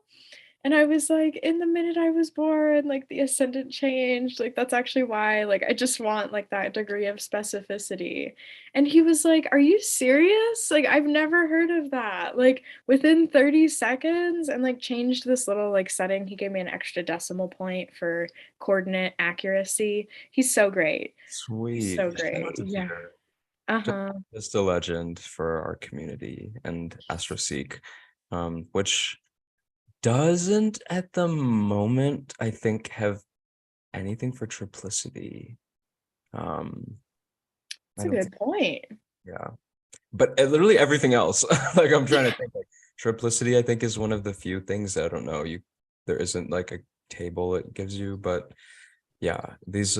And I was like, in the minute I was born, like the ascendant changed. Like that's actually why, like I just want like that degree of specificity. And he was like, are you serious? Like I've never heard of that. Like within 30 seconds, and like changed this little like setting. He gave me an extra decimal point for coordinate accuracy. He's so great. He's Sweet. so Shout out great. to Yeah. Peter. Just, Uh-huh. just a legend for our community and Astroseek, which doesn't at the moment, I think, have anything for triplicity. I That's a don't good think, point. yeah. But literally everything else, like I'm trying to think, like triplicity, I think is one of the few things that I don't know. There isn't like a table it gives you, but yeah, these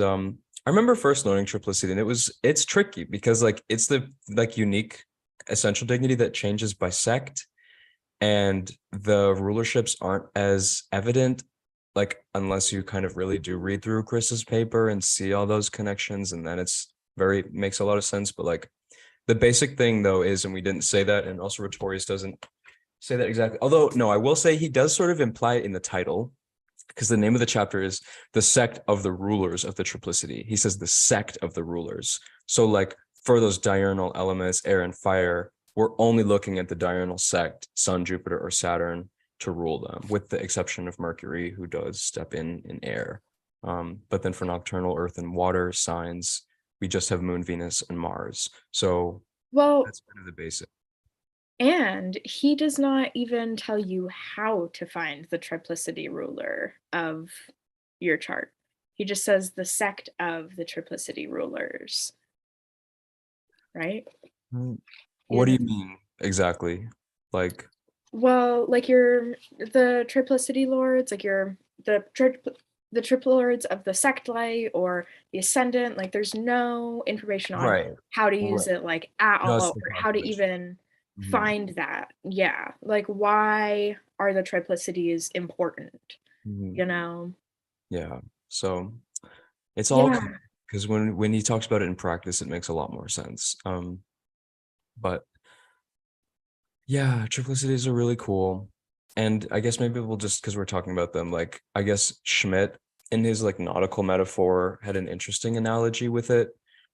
I remember first learning triplicity, and it's tricky because like it's the like unique essential dignity that changes by sect, and the rulerships aren't as evident, like unless you kind of really do read through Chris's paper and see all those connections, and then it's very makes a lot of sense. But like the basic thing though is, and we didn't say that, and also Rhetorius doesn't say that exactly. Although no, I will say he does sort of imply it in the title, because the name of the chapter is the sect of the rulers of the triplicity. He says the sect of the rulers. So like for those diurnal elements, air and fire, we're only looking at the diurnal sect, Sun, Jupiter, or Saturn to rule them, with the exception of Mercury, who does step in air. But then for nocturnal earth and water signs, we just have Moon, Venus, and Mars. So Well, that's kind of the basic. and he does not even tell you how to find the triplicity ruler of your chart. He just says the sect of the triplicity rulers, right? He What do you doesn't. mean exactly? Like, Well, like the triplicity lords, like the triple lords of the sectly or the ascendant. Like, there's no information on right, how to use right. it, like at Just all, the or how to calculation. even Mhm, find that. Yeah, like why are the triplicities important? mhm. You know? Yeah. So it's all Yeah, because when he talks about it in practice, it makes a lot more sense. But yeah, triplicities are really cool. And I guess maybe we'll just because we're talking about them, like I guess Schmidt in his like nautical metaphor had an interesting analogy with it,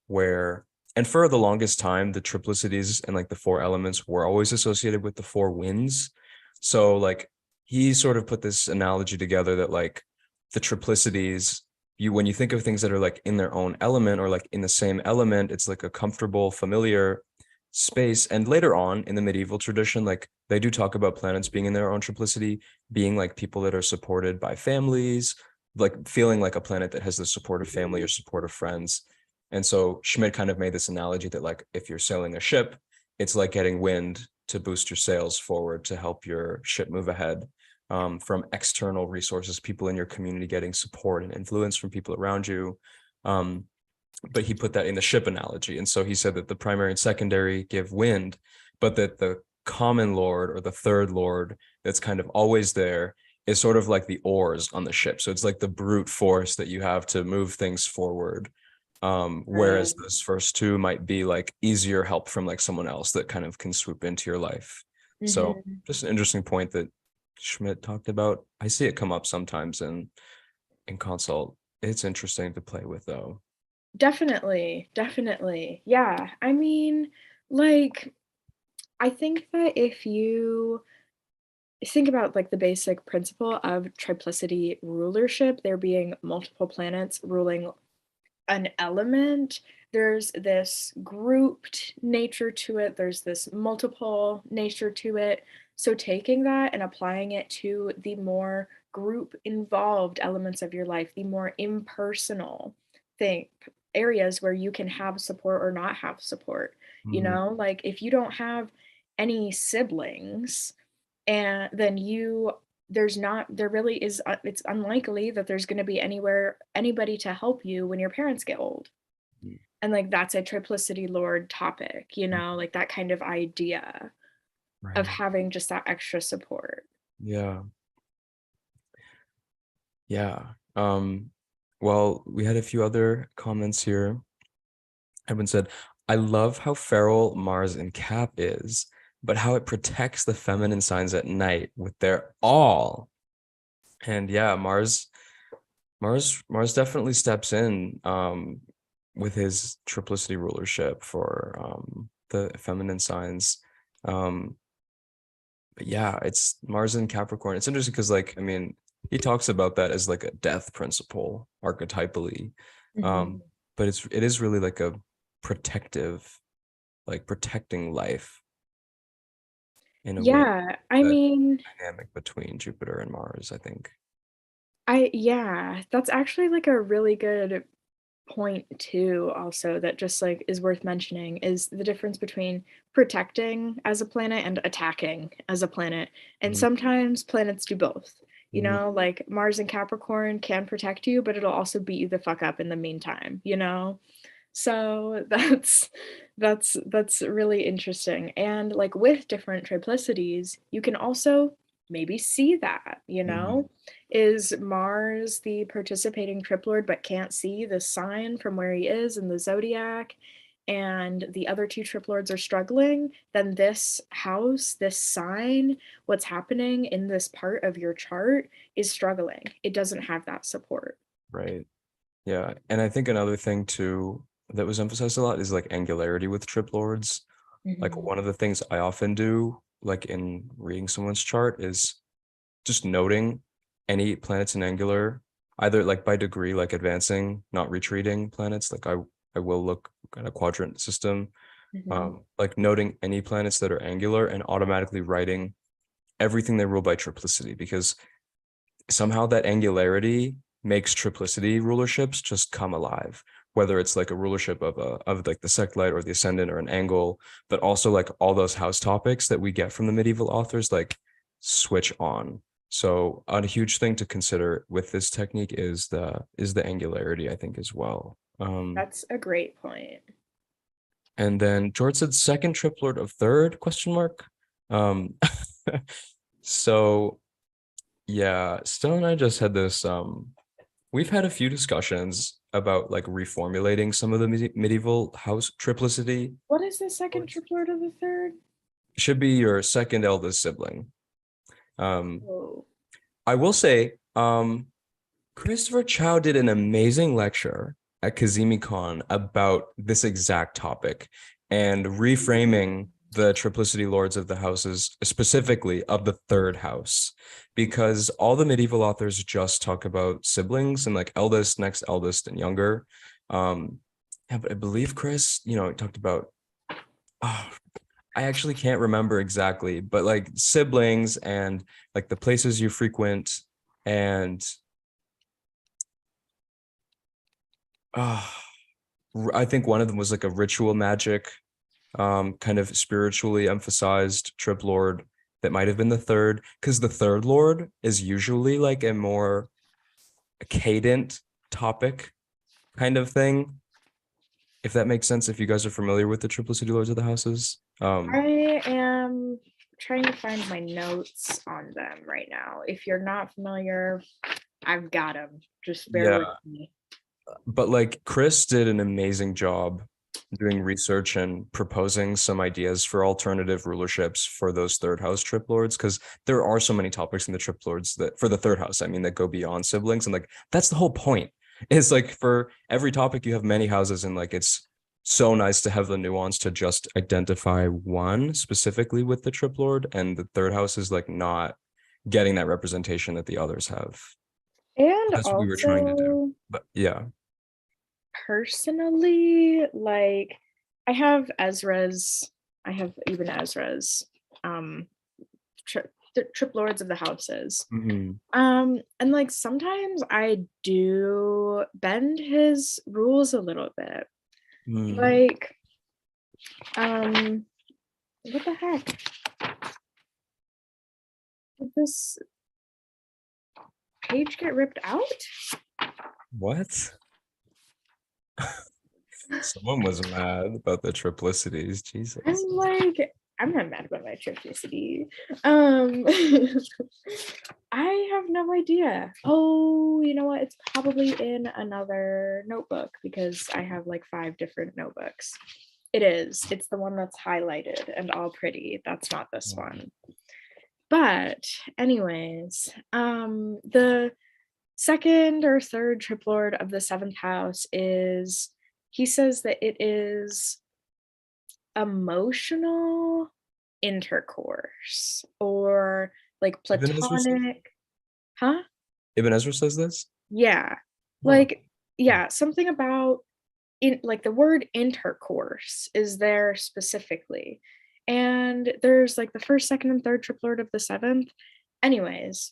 where and for the longest time, the triplicities and like the four elements were always associated with the four winds. So like he sort of put this analogy together that like the triplicities, you when you think of things that are like in their own element or like in the same element, it's like a comfortable, familiar space. And later on in the medieval tradition, like they do talk about planets being in their own triplicity, being like people that are supported by families, like feeling like a planet that has the support of family or support of friends. And so Schmidt kind of made this analogy that like if you're sailing a ship, it's like getting wind to boost your sails forward to help your ship move ahead, from external resources, people in your community getting support and influence from people around you. Um, but he put that in the ship analogy. And so he said that the primary and secondary give wind, but that the common lord or the third lord that's kind of always there is sort of like the oars on the ship. So it's like the brute force that you have to move things forward. right. Whereas those first two might be like easier help from like someone else that kind of can swoop into your life. So Hmm. just an interesting point that Schmidt talked about. I see it come up sometimes in consult. It's interesting to play with though. Definitely, definitely. Yeah. I mean, like, I think that if you think about like the basic principle of triplicity rulership, there being multiple planets ruling an element, there's this grouped nature to it, there's this multiple nature to it. So taking that and applying it to the more group involved elements of your life, the more impersonal thing areas where you can have support or not have support, Mhm. like if you don't have any siblings, and then there really is it's unlikely that there's going to be anybody to help you when your parents get old, and like that's a triplicity lord topic, like that kind of idea of Right. having just that extra support. Yeah. Yeah. Well, we had a few other comments here. Evan said, I love how feral Mars in Cap is, but how it protects the feminine signs at night with their all. And yeah, Mars definitely steps in with his triplicity rulership for the feminine signs. Um, but yeah, it's Mars in Capricorn. It's interesting because, like, I mean, he talks about that as like a death principle archetypally, Mhm. but it is really like a protective. like protecting life in a way Yeah, I that mean, dynamic between Jupiter and Mars, I think. yeah, that's actually like a really good point too, also, that just like is worth mentioning is the difference between protecting as a planet and attacking as a planet. And Mhm. sometimes planets do both. You Mhm. know, like Mars and Capricorn can protect you, but it'll also beat you the fuck up in the meantime, you know? So that's really interesting. And like with different triplicities, you can also maybe see that, you Mhm. know? Is Mars the participating triplord but can't see the sign from where he is in the zodiac? And the other two triplords are struggling, then this house, this sign, what's happening in this part of your chart is struggling. It doesn't have that support. Right. Yeah. And I think another thing too that was emphasized a lot is like angularity with trip lords. Like Mhm. one of the things I often do, like in reading someone's chart, is just noting any planets in angular, either like by degree, like advancing, not retreating planets. Like I will look at a quadrant system, Mhm. like noting any planets that are angular and automatically writing everything they rule by triplicity, because somehow that angularity makes triplicity rulerships just come alive, whether it's like a rulership of like the sect-light or the ascendant or an angle, but also like all those house topics that we get from the medieval authors like switch on. So a huge thing to consider with this technique is the angularity, I think, as well. That's a great point. And then George said second triplord of third question mark. Um so yeah, Stella and I just had this we've had a few discussions about like reformulating some of the medieval house triplicity. What is the second Boards. triplet of the third? Should be your second eldest sibling. Um, Oh, I will say, Christopher Chow did an amazing lecture at KazimiCon about this exact topic and reframing the triplicity lords of the houses, specifically of the third house, because all the medieval authors just talk about siblings and like eldest, next eldest, and younger. Um, yeah, but I believe Chris, talked about, oh, I actually can't remember exactly, but like siblings and like the places you frequent and uh, I think one of them was like a ritual magic, kind of spiritually emphasized trip lord that might have been the third, because the third lord is usually like a more cadent topic kind of thing, if that makes sense, if you guys are familiar with the triplicity lords of the houses. I am trying to find my notes on them right now. If you're not familiar, I've got them. Just bear with Yeah, me. but like Chris did an amazing job doing research and proposing some ideas for alternative rulerships for those third house trip lords, because there are so many topics in the trip lords that for the third house, I mean, that go beyond siblings, and like that's the whole point. Is like for every topic you have many houses, and like it's so nice to have the nuance to just identify one specifically with the trip lord, and the third house is like not getting that representation that the others have. And That's what we were trying to do. also, But yeah. personally, like, I have Ezra's, I have even Ezra's um the trip lords of the houses. Mhm. And like sometimes I do bend his rules a little bit. Mm. Like, um, what the heck? Did this page get ripped out? What? Someone was mad about the triplicities. I'm Jesus. like, I'm not mad about my triplicity. Um, I have no idea. Oh, you know what? It's probably in another notebook because I have like 5 different notebooks. It is. It's the one that's highlighted and all pretty. That's not this one. But anyways, the second or third triplord of the seventh house is, he says that it is emotional intercourse or like Ibn Ezra says, platonic, huh? Ibn Ezra says this? Yeah. Huh. Like, yeah, something about like the word intercourse is there specifically. And there's like the first, second, and third triplord of the seventh. Anyways,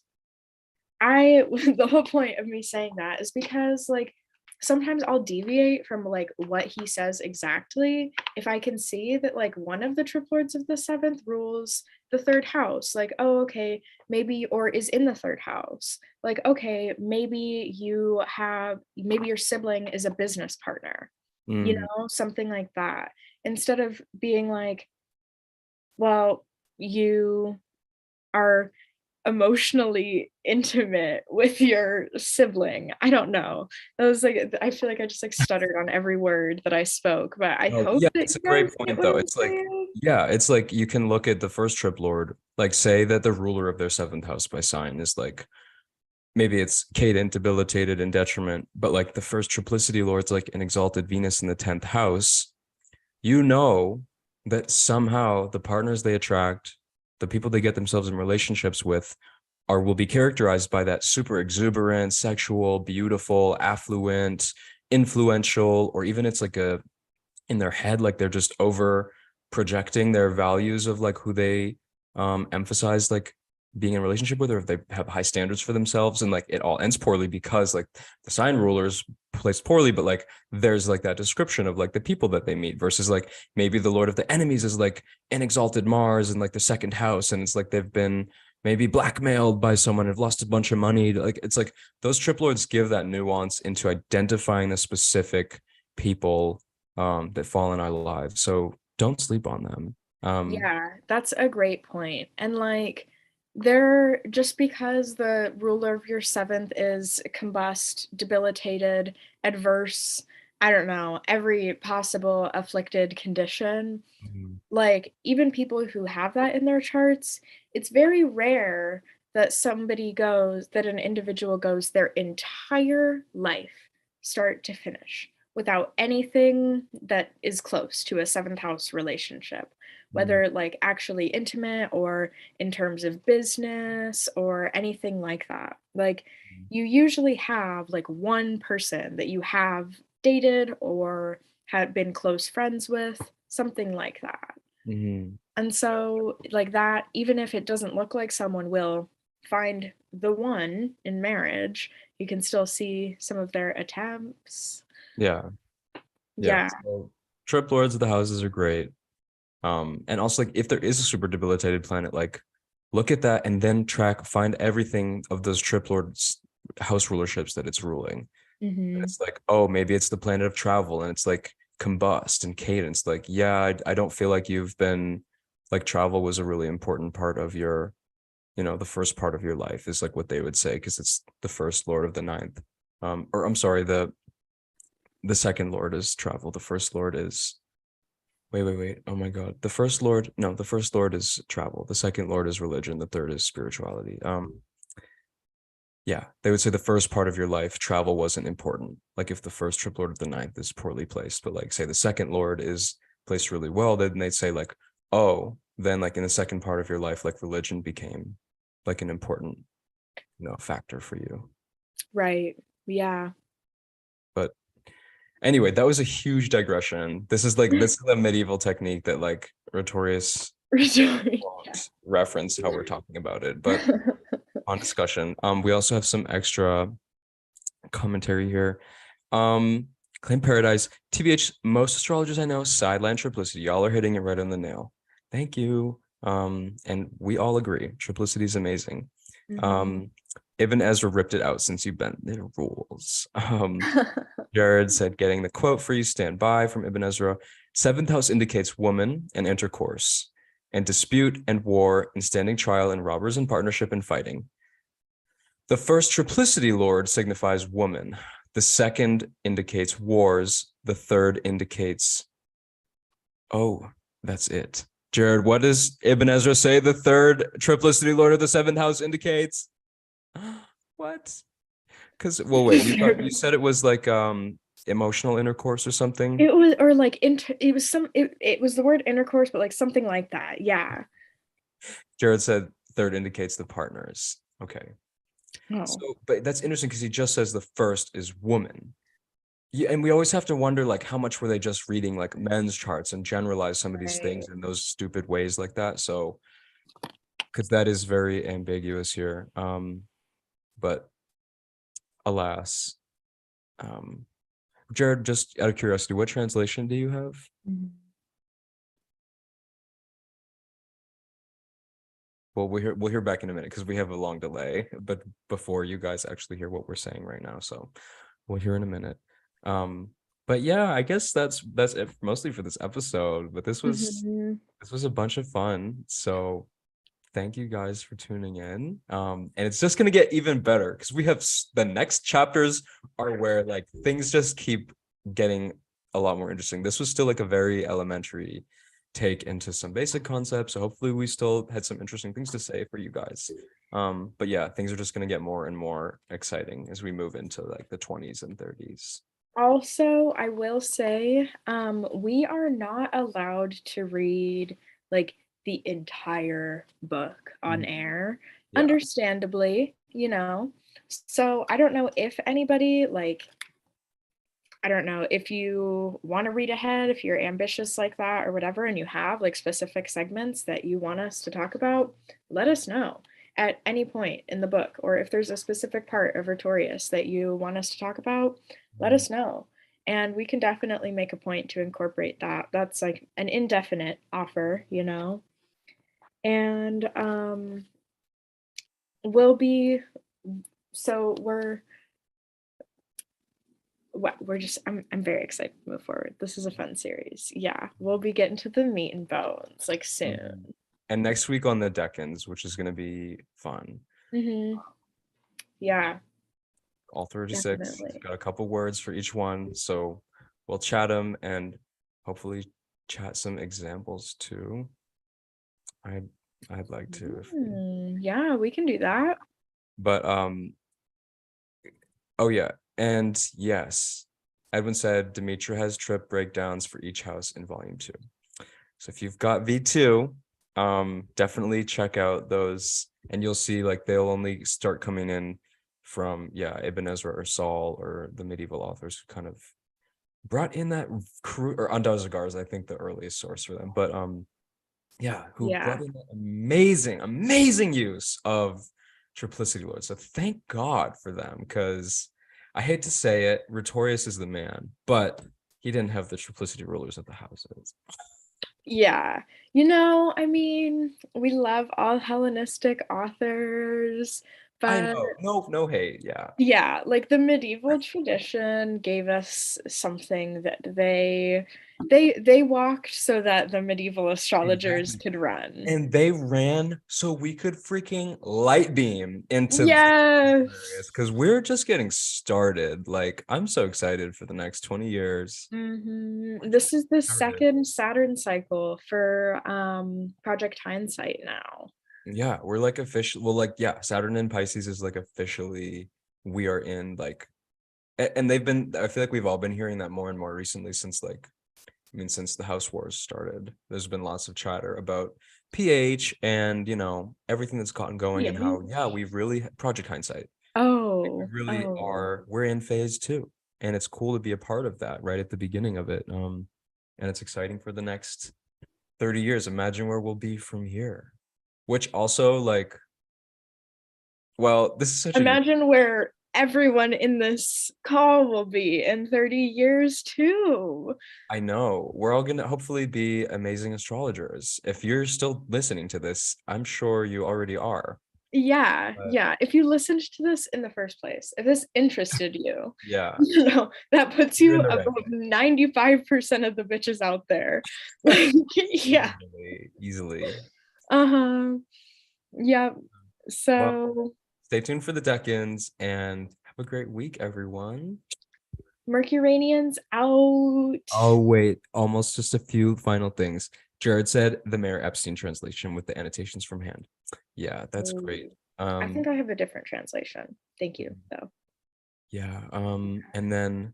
the whole point of me saying that is because like sometimes I'll deviate from like what he says exactly if I can see that like one of the triplords of the seventh rules the third house. Like, oh, okay, maybe, or is in the third house. Like, okay, maybe your sibling is a business partner, something like that. Instead of being like, well, you are emotionally intimate with your sibling. I don't know. That was like, I feel like I just like stuttered on every word that I spoke, but I Oh, hope yeah, that it's a you guys great get point what though. I'm It's like, saying. yeah, it's like you can look at the first trip lord, like say that the ruler of their seventh house by sign is like maybe it's cadent, debilitated, and detriment, but like the first triplicity lord's like an exalted Venus in the 10th house. You know that somehow the partners they attract, the people they get themselves in relationships with, are will be characterized by that super exuberant, sexual, beautiful, affluent, influential, or even it's like a in their head, like they're just over projecting their values of like who they emphasize like being in a relationship with, or if they have high standards for themselves, and like it all ends poorly because like the sign rulers placed poorly, but like there's like that description of like the people that they meet versus like maybe the lord of the enemies is like an exalted Mars in like the second house, and it's like they've been maybe blackmailed by someone, have lost a bunch of money. Like it's like those trip lords give that nuance into identifying the specific people that fall in our lives. So don't sleep on them. Yeah, that's a great point. And like they're just because the ruler of your seventh is combust, debilitated, adverse, I don't know, every possible afflicted condition, Mhm. like even people who have that in their charts, it's very rare that an individual goes their entire life, start to finish, without anything that is close to a seventh house relationship, Mhm. whether like actually intimate or in terms of business or anything like that. Like you usually have like one person that you have dated or had been close friends with, something like that. Mhm. And so, like that, even if it doesn't look like someone will find the one in marriage, you can still see some of their attempts. Yeah, yeah. Yeah. So trip lords of the houses are great. And also like if there is a super debilitated planet, like look at that and then find everything of those trip lords house rulerships that it's ruling. And Hmm. it's like, oh, maybe it's the planet of travel, and it's like combust and cadence. Like, yeah, I don't feel like you've been like travel was a really important part of your, the first part of your life is like what they would say because it's the first lord of the ninth. Or I'm sorry, the second lord is travel. The first lord is wait. Oh my God. The first lord, no, the first lord is travel. The second lord is religion. The third is spirituality. Yeah, they would say the first part of your life, travel wasn't important. Like if the first trip lord of the ninth is poorly placed, but like say the second lord is placed really well, then they'd say like, oh, then like in the second part of your life, like religion became like an important, factor for you. Right. Yeah. But anyway, that was a huge digression. This is a medieval technique that like Rhetorius Yeah. won't reference how we're talking about it, but on discussion. We also have some extra commentary here. Claim Paradise. TBH, most astrologers I know sideline triplicity. Y'all are hitting it right on the nail. Thank you. And we all agree. Triplicity is amazing. Hmm. Um, Ibn Ezra ripped it out since you bent the rules. Jared said, getting the quote for you, stand by from Ibn Ezra. Seventh house indicates woman and intercourse, and dispute and war and standing trial and robbers and partnership and fighting. The first triplicity lord signifies woman. The second indicates wars. The third indicates, oh, that's it. Jared, what does Ibn Ezra say the third triplicity lord of the seventh house indicates? What? Because, well, wait, you said it was like emotional intercourse or something. It was, or like it was it was the word intercourse, but like something like that. Yeah. Jared said third indicates the partners. Okay. Oh. So, but that's interesting because he just says the first is woman. Yeah, and we always have to wonder like how much were they just reading like men's charts and generalize some of these Right. things in those stupid ways like that. So because that is very ambiguous here. But alas. Jared, just out of curiosity, what translation do you have? Mhm. Well, we'll hear back in a minute because we have a long delay, but before you guys actually hear what we're saying right now, so we'll hear in a minute. Um, but yeah, I guess that's it mostly for this episode. But Mhm. this was a bunch of fun. So thank you guys for tuning in. And it's just gonna get even better because we have the next chapters are where like things just keep getting a lot more interesting. This was still like a very elementary take into some basic concepts. So hopefully we still had some interesting things to say for you guys. But yeah, things are just gonna get more and more exciting as we move into like the 20s and 30s. Also, I will say, we are not allowed to read like the entire book on air, Yeah. understandably, So I don't know if anybody like I don't know if you want to read ahead, if you're ambitious like that or whatever, and you have like specific segments that you want us to talk about, let us know at any point in the book. Or if there's a specific part of Rhetorius that you want us to talk about, let us know. And we can definitely make a point to incorporate that. That's like an indefinite offer. And we'll be, so we're just I'm very excited to move forward. This is a fun series. Yeah, we'll be getting to the meat and bones like Mhm. soon. And next week on the Decans, which is gonna be fun. Yeah, All 36. He's definitely. got a couple words for each one. So we'll chat them and hopefully chat some examples too. I'd I'd like to if Yeah, we can do that. but oh yeah. And yes, Edwin said Demetra has trip breakdowns for each house in volume 2. So if you've got V2, definitely check out those and you'll see like they'll only start coming in from Ibn Ezra or Saul or the medieval authors who kind of brought in that crew or Andazagar is I think the earliest source for them, but who brought Yeah. in that amazing use of triplicity lords. So thank God for them because I hate to say it, Rhetorius is the man, but he didn't have the triplicity rulers of the houses. Yeah. I mean, we love all Hellenistic authors, I but know, no hate, yeah, yeah, like the medieval tradition gave us something that they walked so that the medieval astrologers exactly. could run. And they ran so we could freaking light beam into Yes. because we're just getting started. Like, I'm so excited for the next 20 years. We're This just is the started. second Saturn cycle for Project Hindsight now. Yeah, we're like official. Well, like, yeah, Saturn in Pisces is like officially we are in like, and they've been. I feel like we've all been hearing that more and more recently since like, I mean, since the House Wars started. There's been lots of chatter about pH and everything that's gotten going Yeah. and how we've really Project Hindsight. We Oh, really oh. are. We're in phase 2, and it's cool to be a part of that right at the beginning of it. And it's exciting for the next 30 years. Imagine where we'll be from here. Which also like well, this is such a good. Imagine where everyone in this call will be in 30 years too. I know. We're all gonna hopefully be amazing astrologers. If you're still listening to this, I'm sure you already are. Yeah, But yeah. If you listened to this in the first place, if this interested you, yeah, that puts you're you in the right above place. 95% of the bitches out there. Like, yeah. Easily. Uh-huh. Yeah. Well, So stay tuned for the Decans and have a great week, everyone. Mercuranians out. Oh, wait, almost just a few final things. Jared said the Mayor Epstein translation with the annotations from hand. Yeah, that's great. Ooh. I think I have a different translation. Thank you, though. Yeah, and then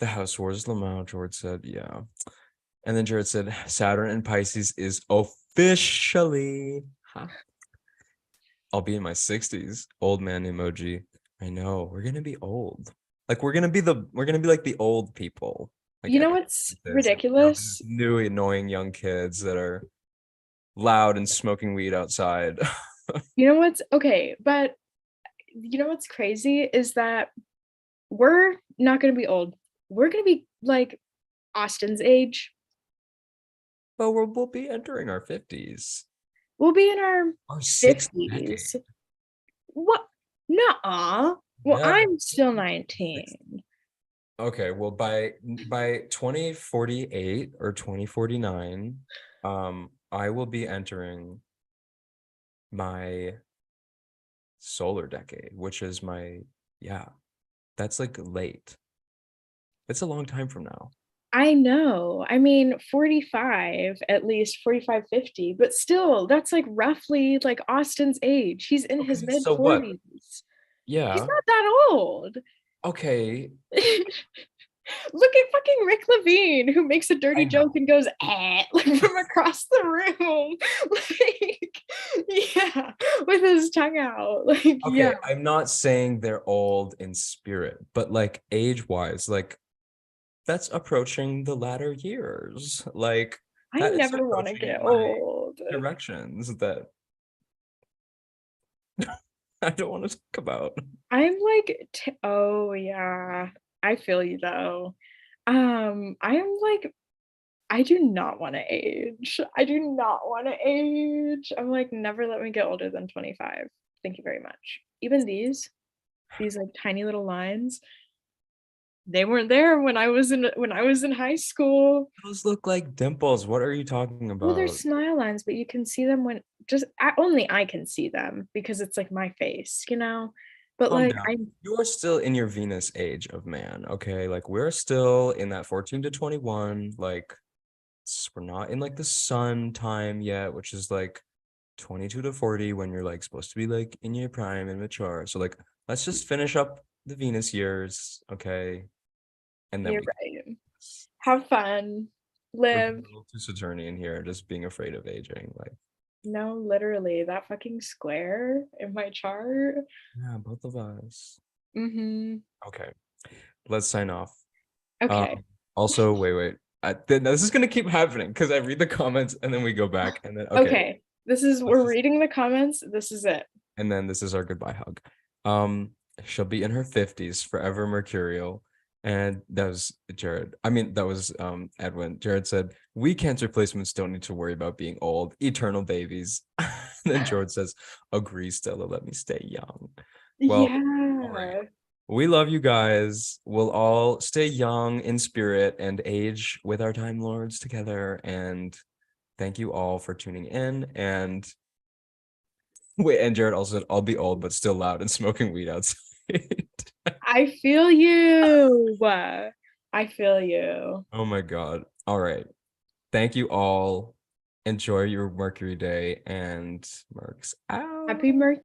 the House Wars Lamau, George said, yeah. And then Jared said, Saturn and Pisces is officially, I'll be in my 60s. Old man emoji. I know, we're gonna be old. Like we're gonna be like the old people. Like You know everyone what's says, and there'll be ridiculous? these new annoying young kids that are loud and smoking weed outside. You know what's okay, but you know what's crazy is that we're not going to be old. We're going to be like Austin's age. But we'll be entering our 50s. We'll be in our Our sixth 50s. decade. What? Nuh-uh. Well, Yeah. I'm still 19. Okay, well by 2048 or 2049, I will be entering my solar decade, which is my yeah, that's like late. It's a long time from now. I know. I mean, 45, at least 45, 50, but still, that's like roughly like Austin's age. He's in his Okay, mid so what? 40s. He's Yeah. not that old. Okay. Look at fucking Rick Levine, who makes a I dirty joke know. and goes, like from across the room. Like, yeah, with his tongue out. Like, yeah. Okay, I'm not saying they're old in spirit, but like age-wise, like that's approaching the latter years. Like I that is never want to approaching get my old. directions that I don't want to talk about. I'm like, oh, yeah. I feel you though. I am like, I do not want to age. I do not want to age. I'm like, never let me get older than 25. Thank you very much. Even these like tiny little lines, they weren't there when I was in high school. Those look like dimples. What are you talking Well, they're about? smile lines, but you can see them when just only I can see them because it's like my face, you know. But Calm like down. I You are still in your Venus age of man, okay? Like we're still in that 14 to 21. Like we're not in like the sun time yet, which is like 22 to 40 when you're like supposed to be like in your prime and mature. So like let's just finish up the Venus years, okay? And then you're we can right. Have fun. we're being Live. a little too Saturnian here, just being afraid of aging. Like, No, literally, that fucking square in my chart. yeah, both of us. Mm-hmm. Okay, let's sign off. Okay. Um, also, wait. This is gonna keep happening because I read the comments and then we go back and then okay, Okay. This is let's we're just reading the comments. This is it. and then this is our goodbye hug. Um, she'll be in her 50s, forever mercurial. And that was Jared. I mean, that was Edwin. Jared said, "We cancer placements don't need to worry about being old, eternal babies." And then George says, "Agree, Stella, let me stay young." Well, all right. Yeah. We love you guys. We'll all stay young in spirit and age with our Time Lords together. And thank you all for tuning in. And wait, and Jared also said, I'll be old, but still loud and smoking weed outside. I feel you. I feel you. Oh my God. All right. Thank you all. Enjoy your Mercury Day and Mercs out. Happy Mercury.